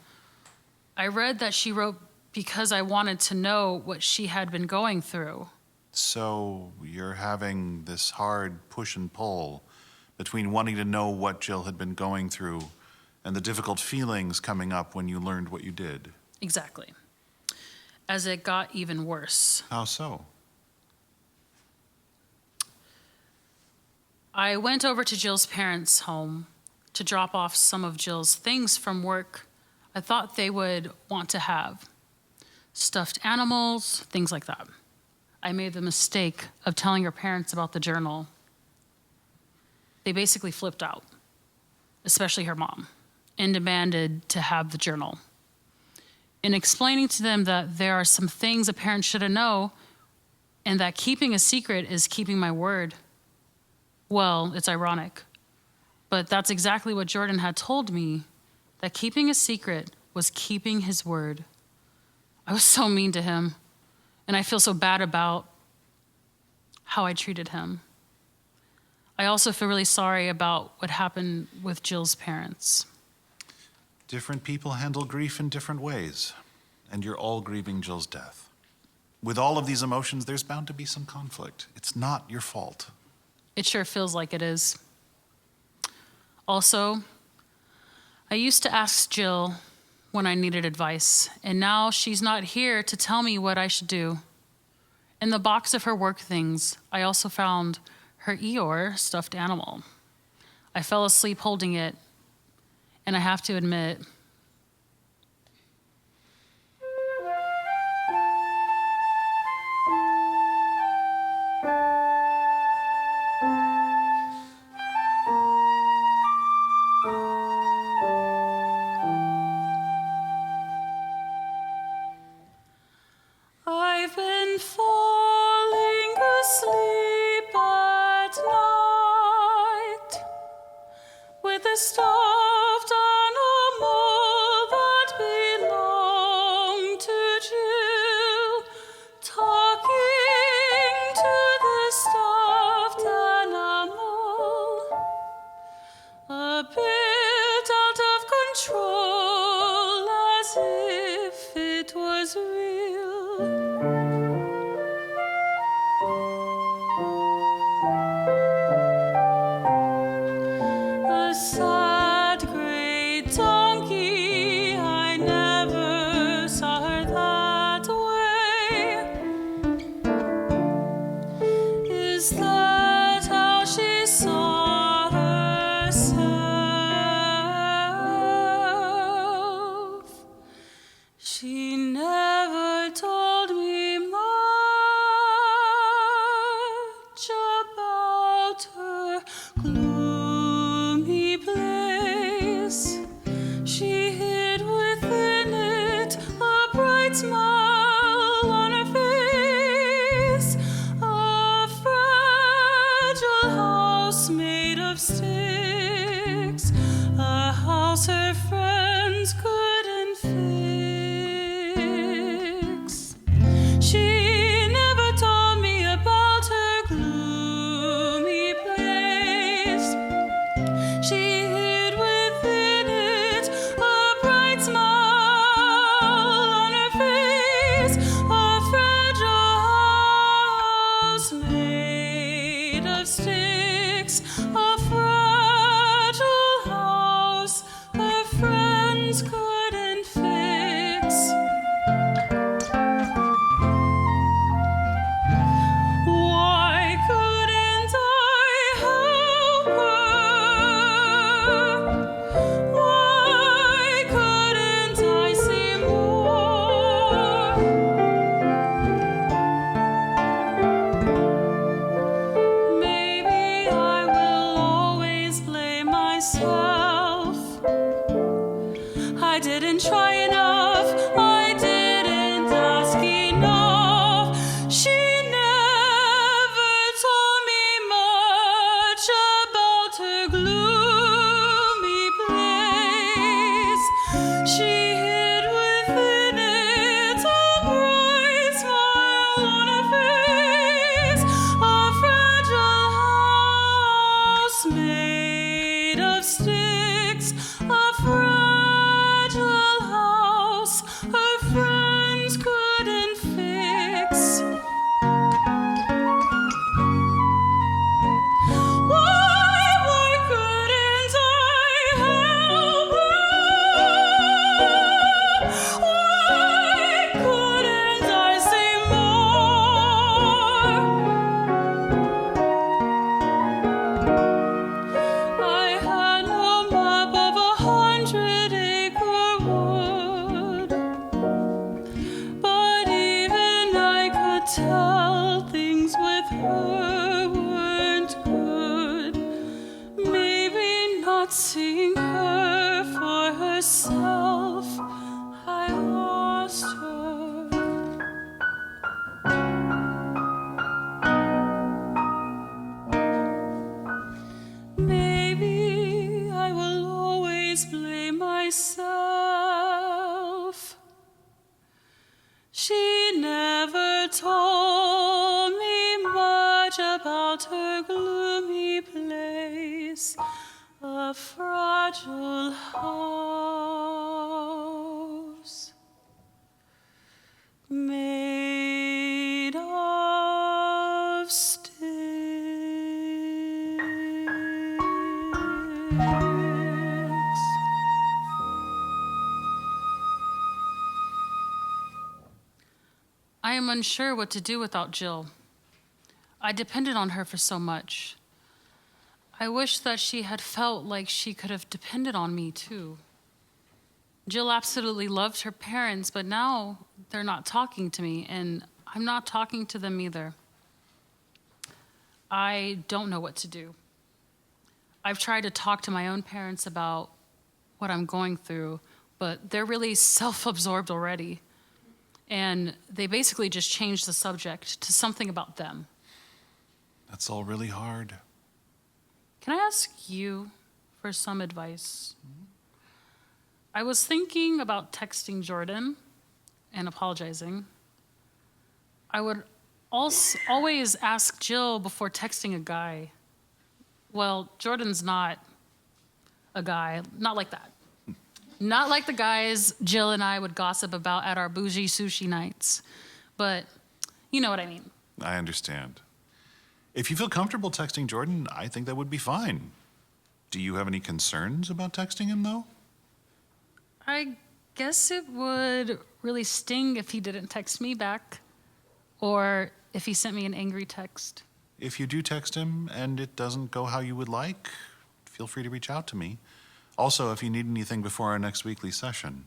I read that she wrote because I wanted to know what she had been going through. So you're having this hard push and pull between wanting to know what Jill had been going through and the difficult feelings coming up when you learned what you did. Exactly. As it got even worse. How so? I went over to Jill's parents' home to drop off some of Jill's things from work I thought they would want to have. Stuffed animals, things like that. I made the mistake of telling her parents about the journal. They basically flipped out, especially her mom, and demanded to have the journal. In explaining to them that there are some things a parent shouldn't know and that keeping a secret is keeping my word. Well, it's ironic, but that's exactly what Jordan had told me, that keeping a secret was keeping his word. I was so mean to him, and I feel so bad about how I treated him. I also feel really sorry about what happened with Jill's parents. Different people handle grief in different ways, and you're all grieving Jill's death. With all of these emotions, there's bound to be some conflict. It's not your fault. It sure feels like it is. Also, I used to ask Jill when I needed advice, and now she's not here to tell me what I should do. In the box of her work things, I also found her Eeyore stuffed animal. I fell asleep holding it, and I have to admit, I've been falling asleep at night with a stuffed animal that belonged to Jill, talking to the stuffed animal, a bit out of control, as if it was real. A sad gray donkey, I never saw her that way. Is that how she saw herself? She never told me much about her gloomy place. She hid within it a bright smile on her face, a sticks, a fragile house her friends couldn't fix. Why couldn't I help her? Why couldn't I see more? Maybe I will always blame myself. I didn't try enough. I didn't ask enough. She never told me much about her gloomy place. She hid within it a bright smile on her face, a fragile house made of sticks, a fragile house her friends couldn't fix. Why couldn't I help her? Why couldn't I see more? I had no map of 100-acre wood, but even I could tell things with her weren't good. Maybe not seeing her for herself, I lost her. Maybe I will always blame myself. She never told me much about her gloomy place, a fragile house made of sticks. I am unsure what to do without Jill. I depended on her for so much. I wish that she had felt like she could have depended on me too. Jill absolutely loved her parents, but now they're not talking to me, and I'm not talking to them either. I don't know what to do. I've tried to talk to my own parents about what I'm going through, but they're really self-absorbed already. And they basically just changed the subject to something about them. That's all really hard. Can I ask you for some advice? I was thinking about texting Jordan and apologizing. I would also always ask Jill before texting a guy. Well, Jordan's not a guy, not like that. Not like the guys Jill and I would gossip about at our Bougie Sushi nights. But you know what I mean. I understand. If you feel comfortable texting Jordan, I think that would be fine. Do you have any concerns about texting him, though? I guess it would really sting if he didn't text me back, or if he sent me an angry text. If you do text him and it doesn't go how you would like, feel free to reach out to me. Also, if you need anything before our next weekly session.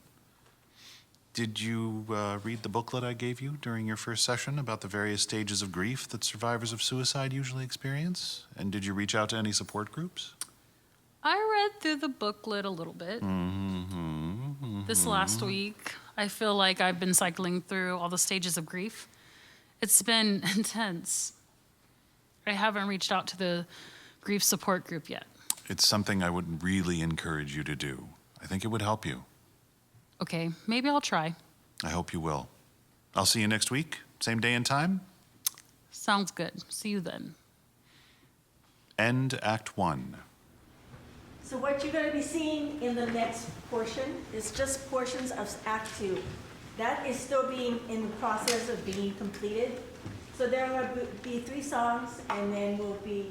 Did you read the booklet I gave you during your first session about the various stages of grief that survivors of suicide usually experience? And did you reach out to any support groups? I read through the booklet a little bit. This last week, I feel like I've been cycling through all the stages of grief. It's been intense. I haven't reached out to the grief support group yet. It's something I would really encourage you to do. I think it would help you. Okay, maybe I'll try. I hope you will. I'll see you next week, same day and time. Sounds good. See you then. End Act 1. So what you're going to be seeing in the next portion is just portions of Act 2. That is still being in the process of being completed. So there will be 3 songs, and then we'll be,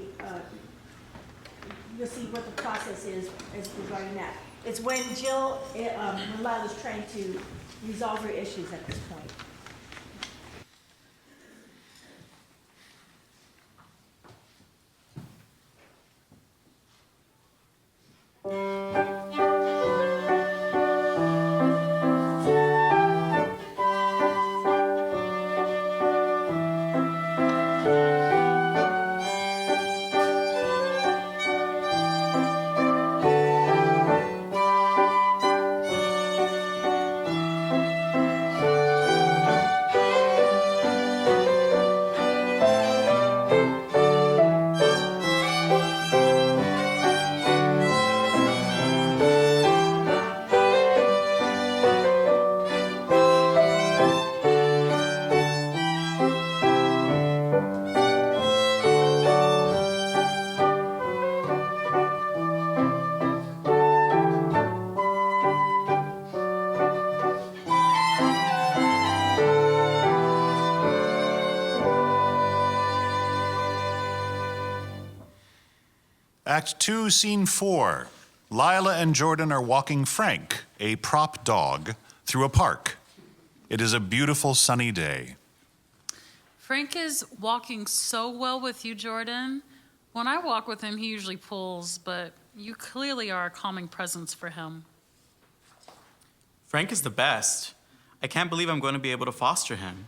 you'll see what the process is as regarding that. It's when Jill, when Lila's trying to resolve her issues at this point. Act 2, Scene 4. Lila and Jordan are walking Frank, a prop dog, through a park. It is a beautiful sunny day. Frank is walking so well with you, Jordan. When I walk with him, he usually pulls, but you clearly are a calming presence for him. Frank is the best. I can't believe I'm going to be able to foster him.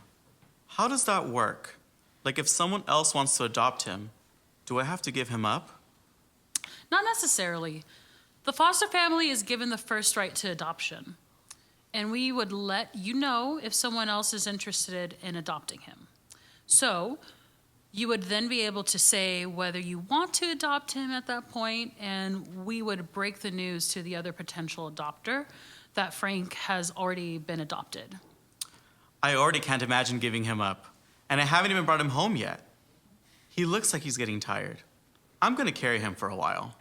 How does that work? Like, if someone else wants to adopt him, do I have to give him up? Not necessarily. The foster family is given the first right to adoption, and we would let you know if someone else is interested in adopting him. So you would then be able to say whether you want to adopt him at that point, and we would break the news to the other potential adopter that Frank has already been adopted. I already can't imagine giving him up, and I haven't even brought him home yet. He looks like he's getting tired. I'm going to carry him for a while.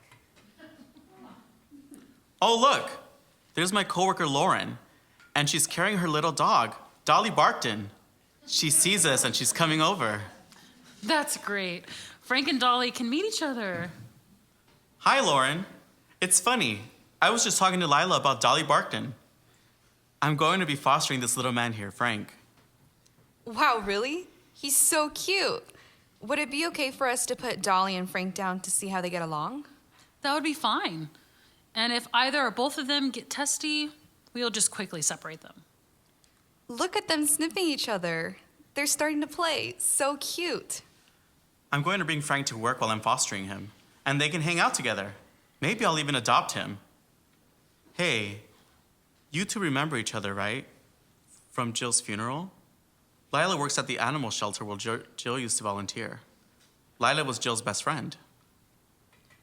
Oh, look, there's my coworker Lauren, and she's carrying her little dog, Dolly Barkton. She sees us and she's coming over. That's great. Frank and Dolly can meet each other. Hi, Lauren. It's funny. I was just talking to Lila about Dolly Barkton. I'm going to be fostering this little man here, Frank. Wow, really? He's so cute. Would it be okay for us to put Dolly and Frank down to see how they get along? That would be fine. And if either or both of them get testy, we'll just quickly separate them. Look at them sniffing each other. They're starting to play. So cute. I'm going to bring Frank to work while I'm fostering him, and they can hang out together. Maybe I'll even adopt him. Hey, you two remember each other, right? From Jill's funeral? Lila works at the animal shelter where Jill used to volunteer. Lila was Jill's best friend.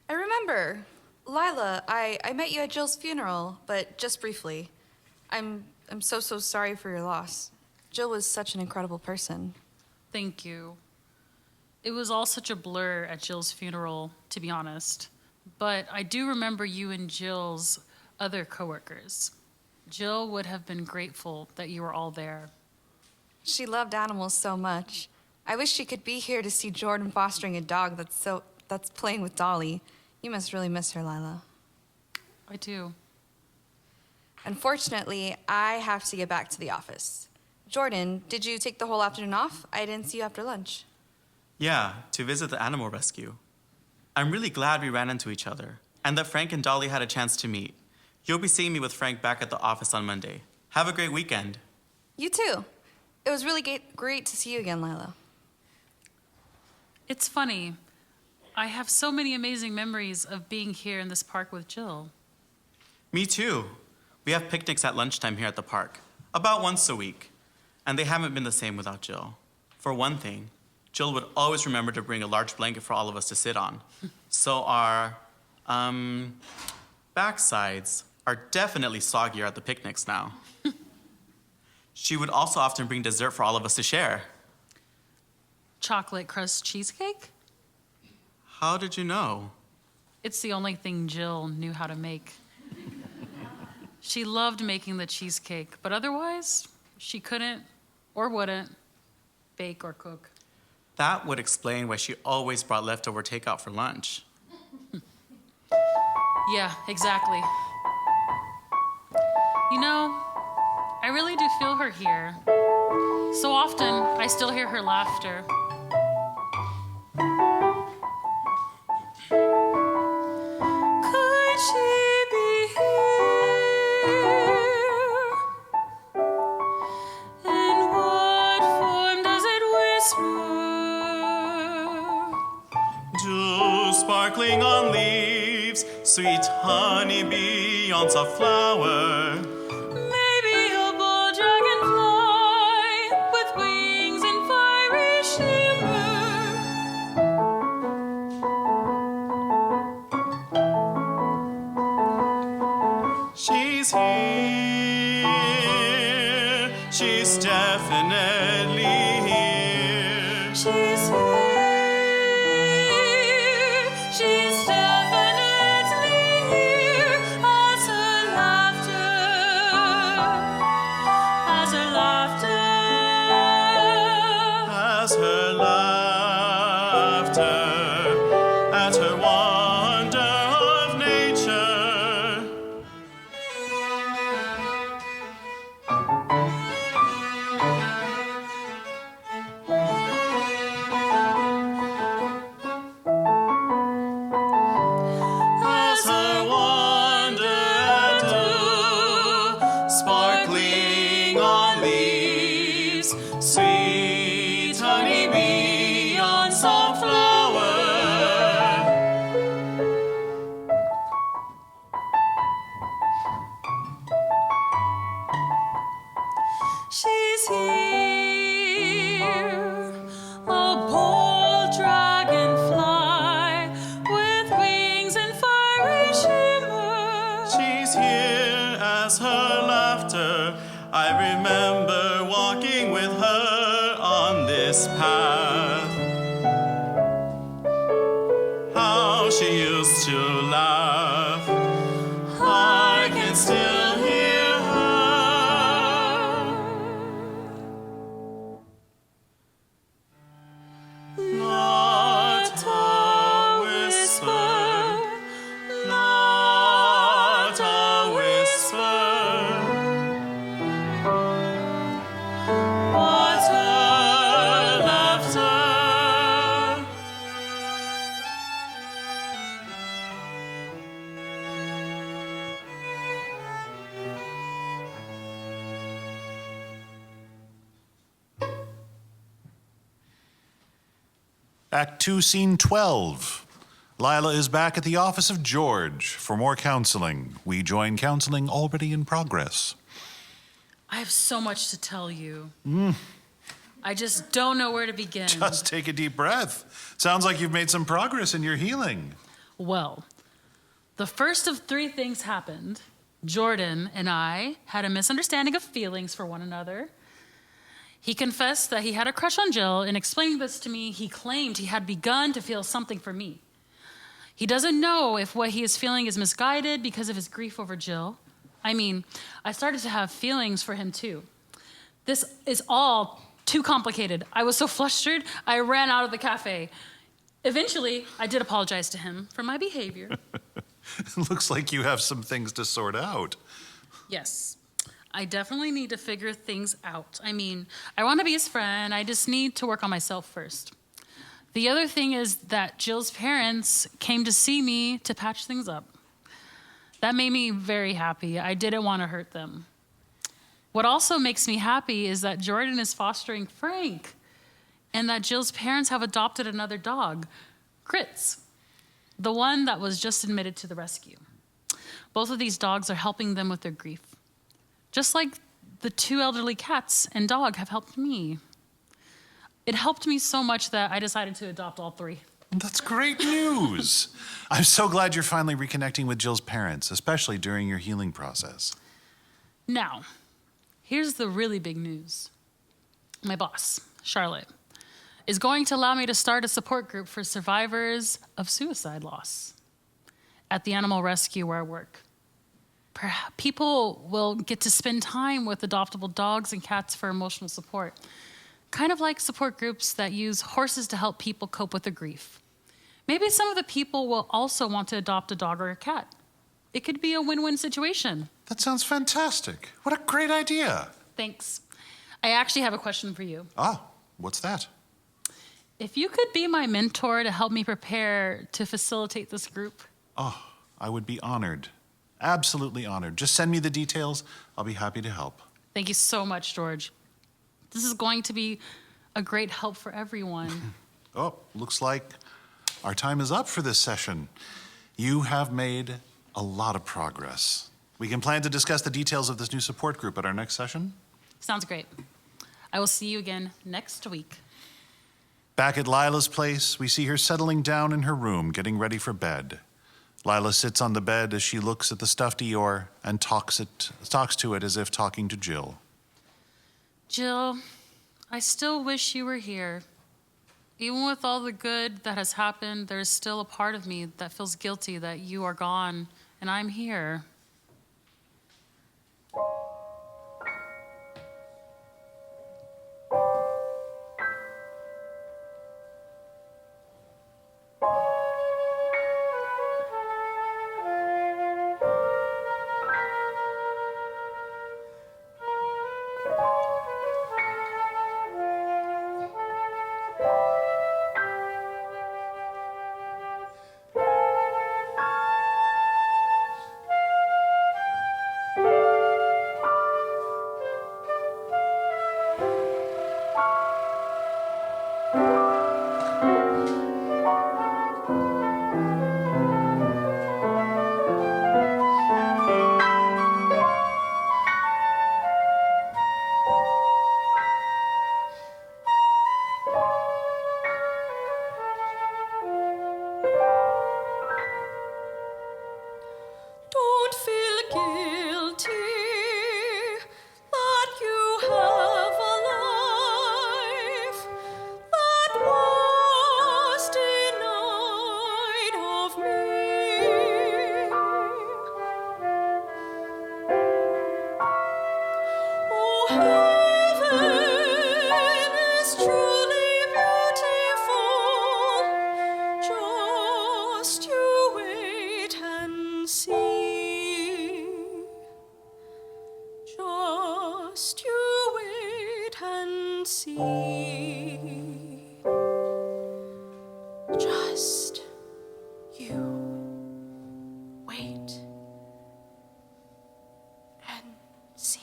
I remember. Lila, I met you at Jill's funeral, but just briefly. I'm so sorry for your loss. Jill was such an incredible person. Thank you. It was all such a blur at Jill's funeral, to be honest. But I do remember you and Jill's other coworkers. Jill would have been grateful that you were all there. She loved animals so much. I wish she could be here to see Jordan fostering a dog that's playing with Dolly. You must really miss her, Lila. I do. Unfortunately, I have to get back to the office. Jordan, did you take the whole afternoon off? I didn't see you after lunch. Yeah, to visit the animal rescue. I'm really glad we ran into each other, and that Frank and Dolly had a chance to meet. You'll be seeing me with Frank back at the office on Monday. Have a great weekend. You too. It was really great to see you again, Lila. It's funny. I have so many amazing memories of being here in this park with Jill. Me too. We have picnics at lunchtime here at the park, about once a week. And they haven't been the same without Jill. For one thing, Jill would always remember to bring a large blanket for all of us to sit on. So our, backsides are definitely soggier at the picnics now. She would also often bring dessert for all of us to share. Chocolate crust cheesecake? How did you know? It's the only thing Jill knew how to make. She loved making the cheesecake, but otherwise, she couldn't or wouldn't bake or cook. That would explain why she always brought leftover takeout for lunch. Yeah, exactly. You know, I really do feel her here. So often, I still hear her laughter. Could she be here? In what form does it whisper? Dew sparkling on leaves, sweet honeybee on soft flower. Maybe a bold dragonfly with wings and fiery shimmer. She's here, she's definitely here. She's here, she's definitely here. As her laughter, as her laughter. As her laughter, at her wonder of nature. As her wonder at dew, sparkling on leaves, sweet honeybee on soft flower. She's here, a bold dragonfly with wings and fiery shimmer. She's here as her laughter. I remember walking with her on this path. How she used to laugh. I can still hear her. Not a whisper, not a whisper. But her laughter. Act 2, Scene 12. Lila is back at the office of George for more counseling. We join counseling already in progress. I have so much to tell you. I just don't know where to begin. Just take a deep breath. Sounds like you've made some progress in your healing. Well, the first of 3 things happened. Jordan and I had a misunderstanding of feelings for one another. He confessed that he had a crush on Jill. In explaining this to me, he claimed he had begun to feel something for me. He doesn't know if what he is feeling is misguided because of his grief over Jill. I mean, I started to have feelings for him too. This is all too complicated. I was so flustered, I ran out of the cafe. Eventually, I did apologize to him for my behavior. Looks like you have some things to sort out. Yes, I definitely need to figure things out. I mean, I want to be his friend. I just need to work on myself first. The other thing is that Jill's parents came to see me to patch things up. That made me very happy. I didn't want to hurt them. What also makes me happy is that Jordan is fostering Frank and that Jill's parents have adopted another dog, Grits, the one that was just admitted to the rescue. Both of these dogs are helping them with their grief, just like the 2 elderly cats and dog have helped me. It helped me so much that I decided to adopt all 3. That's great news. I'm so glad you're finally reconnecting with Jill's parents, especially during your healing process. Now, here's the really big news. My boss, Charlotte, is going to allow me to start a support group for survivors of suicide loss at the animal rescue where I work. Perhaps people will get to spend time with adoptable dogs and cats for emotional support. kind of like support groups that use horses to help people cope with the grief. Maybe some of the people will also want to adopt a dog or a cat. It could be a win-win situation. That sounds fantastic. What a great idea. Thanks. I actually have a question for you. Ah, what's that? If you could be my mentor to help me prepare to facilitate this group. Oh, I would be honored. Absolutely honored. Just send me the details. I'll be happy to help. Thank you so much, George. This is going to be a great help for everyone. Oh, looks like our time is up for this session. You have made a lot of progress. We can plan to discuss the details of this new support group at our next session. Sounds great. I will see you again next week. Back at Lila's place, we see her settling down in her room, getting ready for bed. Lila sits on the bed as she looks at the stuffed Eeyore and talks to it as if talking to Jill. Jill, I still wish you were here. Even with all the good that has happened, there is still a part of me that feels guilty that you are gone and I'm here. Don't feel guilty that you have a life that was denied of me. Oh, heaven is truly beautiful. Just you wait and see. Just you wait and see. Just you wait and see.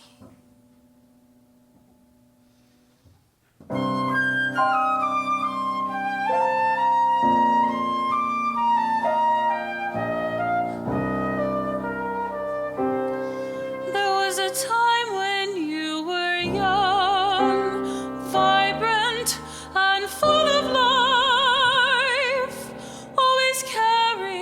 There was a time when you were young, vibrant, and full of life, always carrying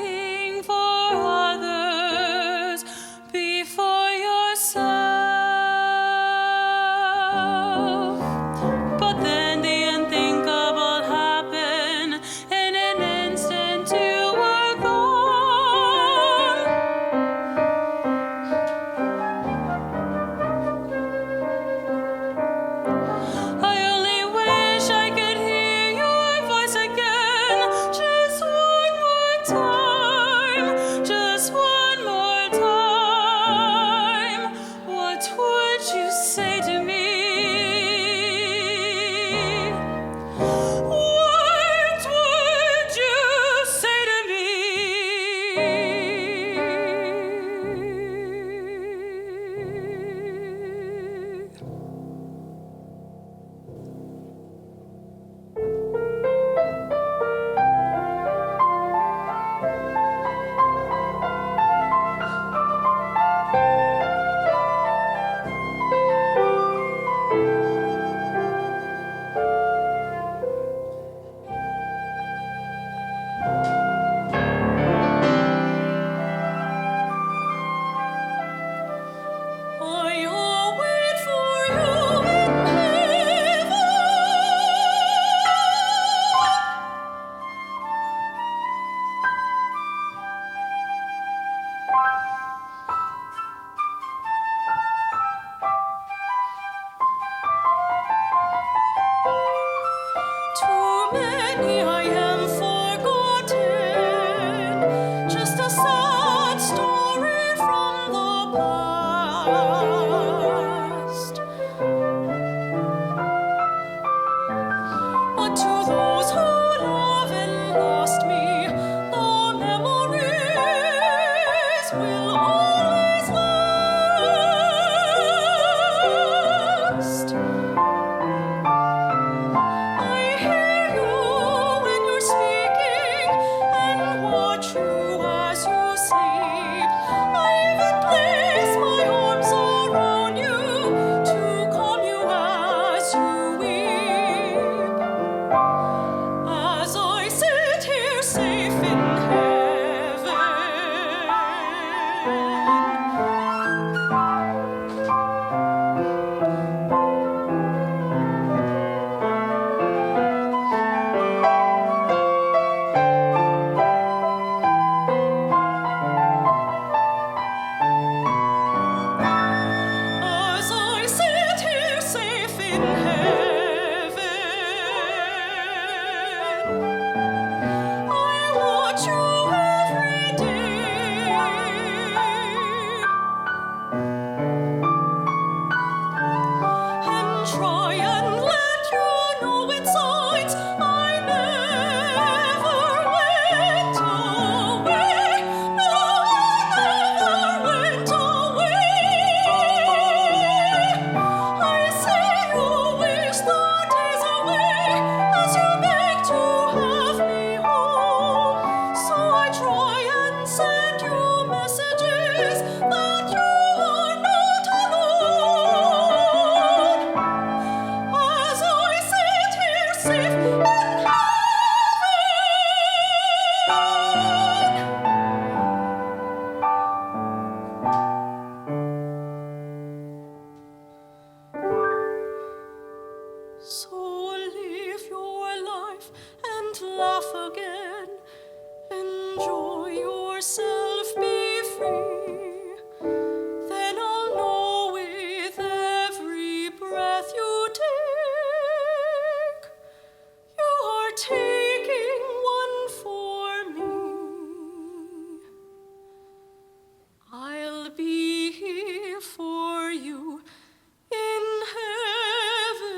send you messages that you are not alone. As I sit here safe in heaven. So live your life and laugh again. Enjoy yourself, be free. Then I'll know with every breath you take, you are taking one for me. I'll be here for you in heaven.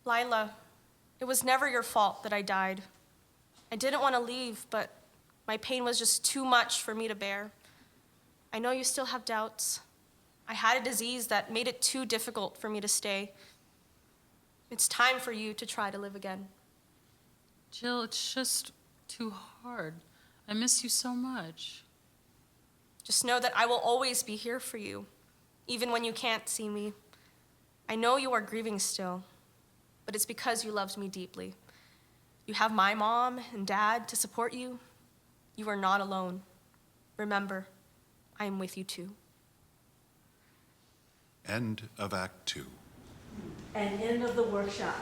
Lila, it was never your fault that I died. I didn't want to leave, but my pain was just too much for me to bear. I know you still have doubts. I had a disease that made it too difficult for me to stay. It's time for you to try to live again. Jill, it's just too hard. I miss you so much. Just know that I will always be here for you, even when you can't see me. I know you are grieving still, but it's because you loved me deeply. You have my mom and dad to support you. You are not alone. Remember, I am with you too. End of Act 2. And end of the workshop.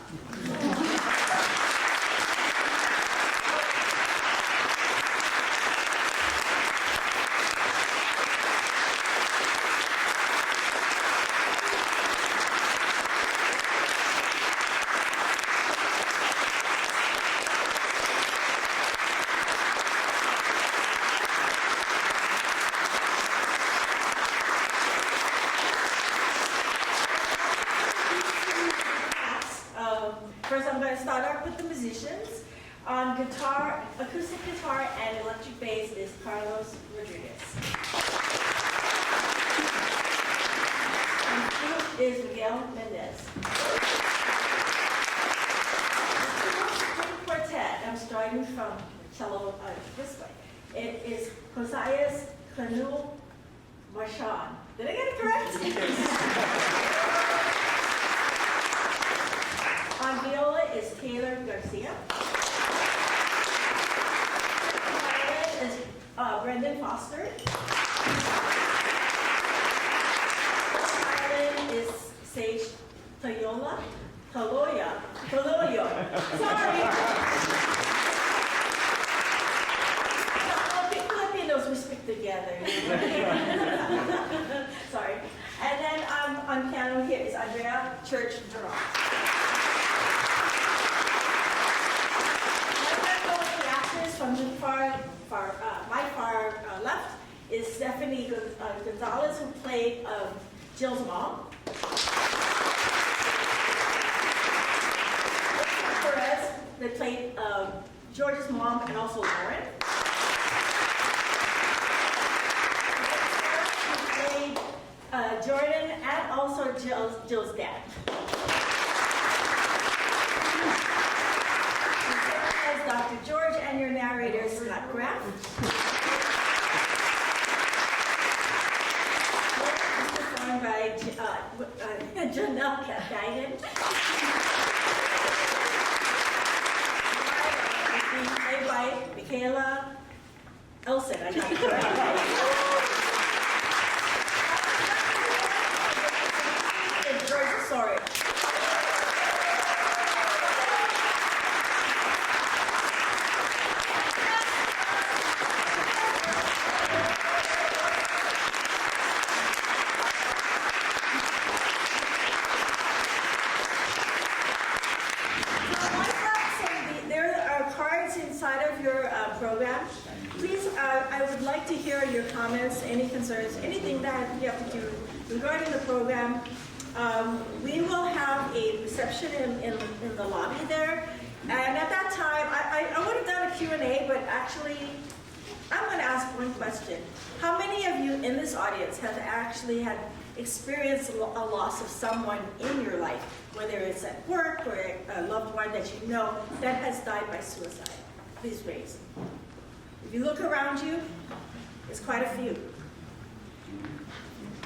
First, I'm going to start off with the musicians. On guitar, acoustic guitar, and electric bass is Carlos Rodriguez. And flute is Miguel Mendez. The quartet, I'm starting from cello this way. It is Josias Canu Marchand. Did I get it correct? On viola is Taylor Garcia. Violin is Brendan Foster. Violin is Sage Taloyo. Sorry. Filipinos, we speak together. Sorry. And then on piano here is Andrea Church-Durant. From the my far left is Stephanie Gonzalez, who played Jill's mom. Perez, that played George's mom and also Lauren. Who played Jordan and also Jill's dad. Dr. George and your narrator, Scott Graff. Performed by Janelle Guyton. Played by Michaela Elson. I got it correct. And George, sorry. Program. Please, I would like to hear your comments, any concerns, anything that you have to do regarding the program. We will have a reception in the lobby there, and at that time, I would have done a Q&A, but actually, I'm going to ask one question. How many of you in this audience have actually had experience a loss of someone in your life, whether it's at work or a loved one that you know that has died by suicide, please raise. If you look around you, there's quite a few.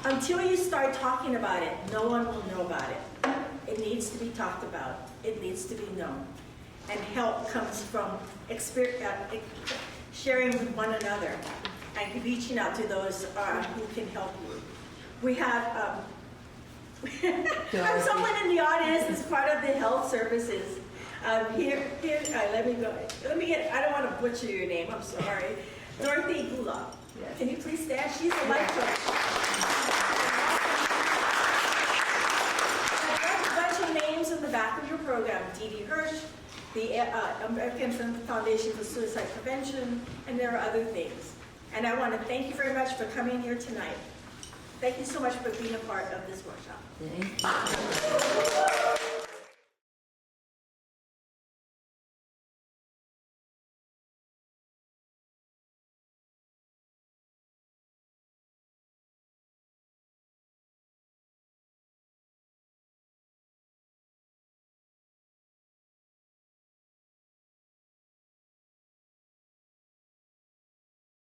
Until you start talking about it, no one will know about it. It needs to be talked about. It needs to be known. And help comes from sharing with one another and reaching out to those who can help you. We have someone in the audience that's part of the health services. Let me get, I don't want to butcher your name, I'm sorry. Dorothy Gula. Yes. Can you please stand? She's a life coach. There's a bunch of names in the back of your program. Dee Dee Hirsch, the American Foundation for Suicide Prevention, and there are other things. And I want to thank you very much for coming here tonight. Thank you so much for being a part of this workshop. Thank you.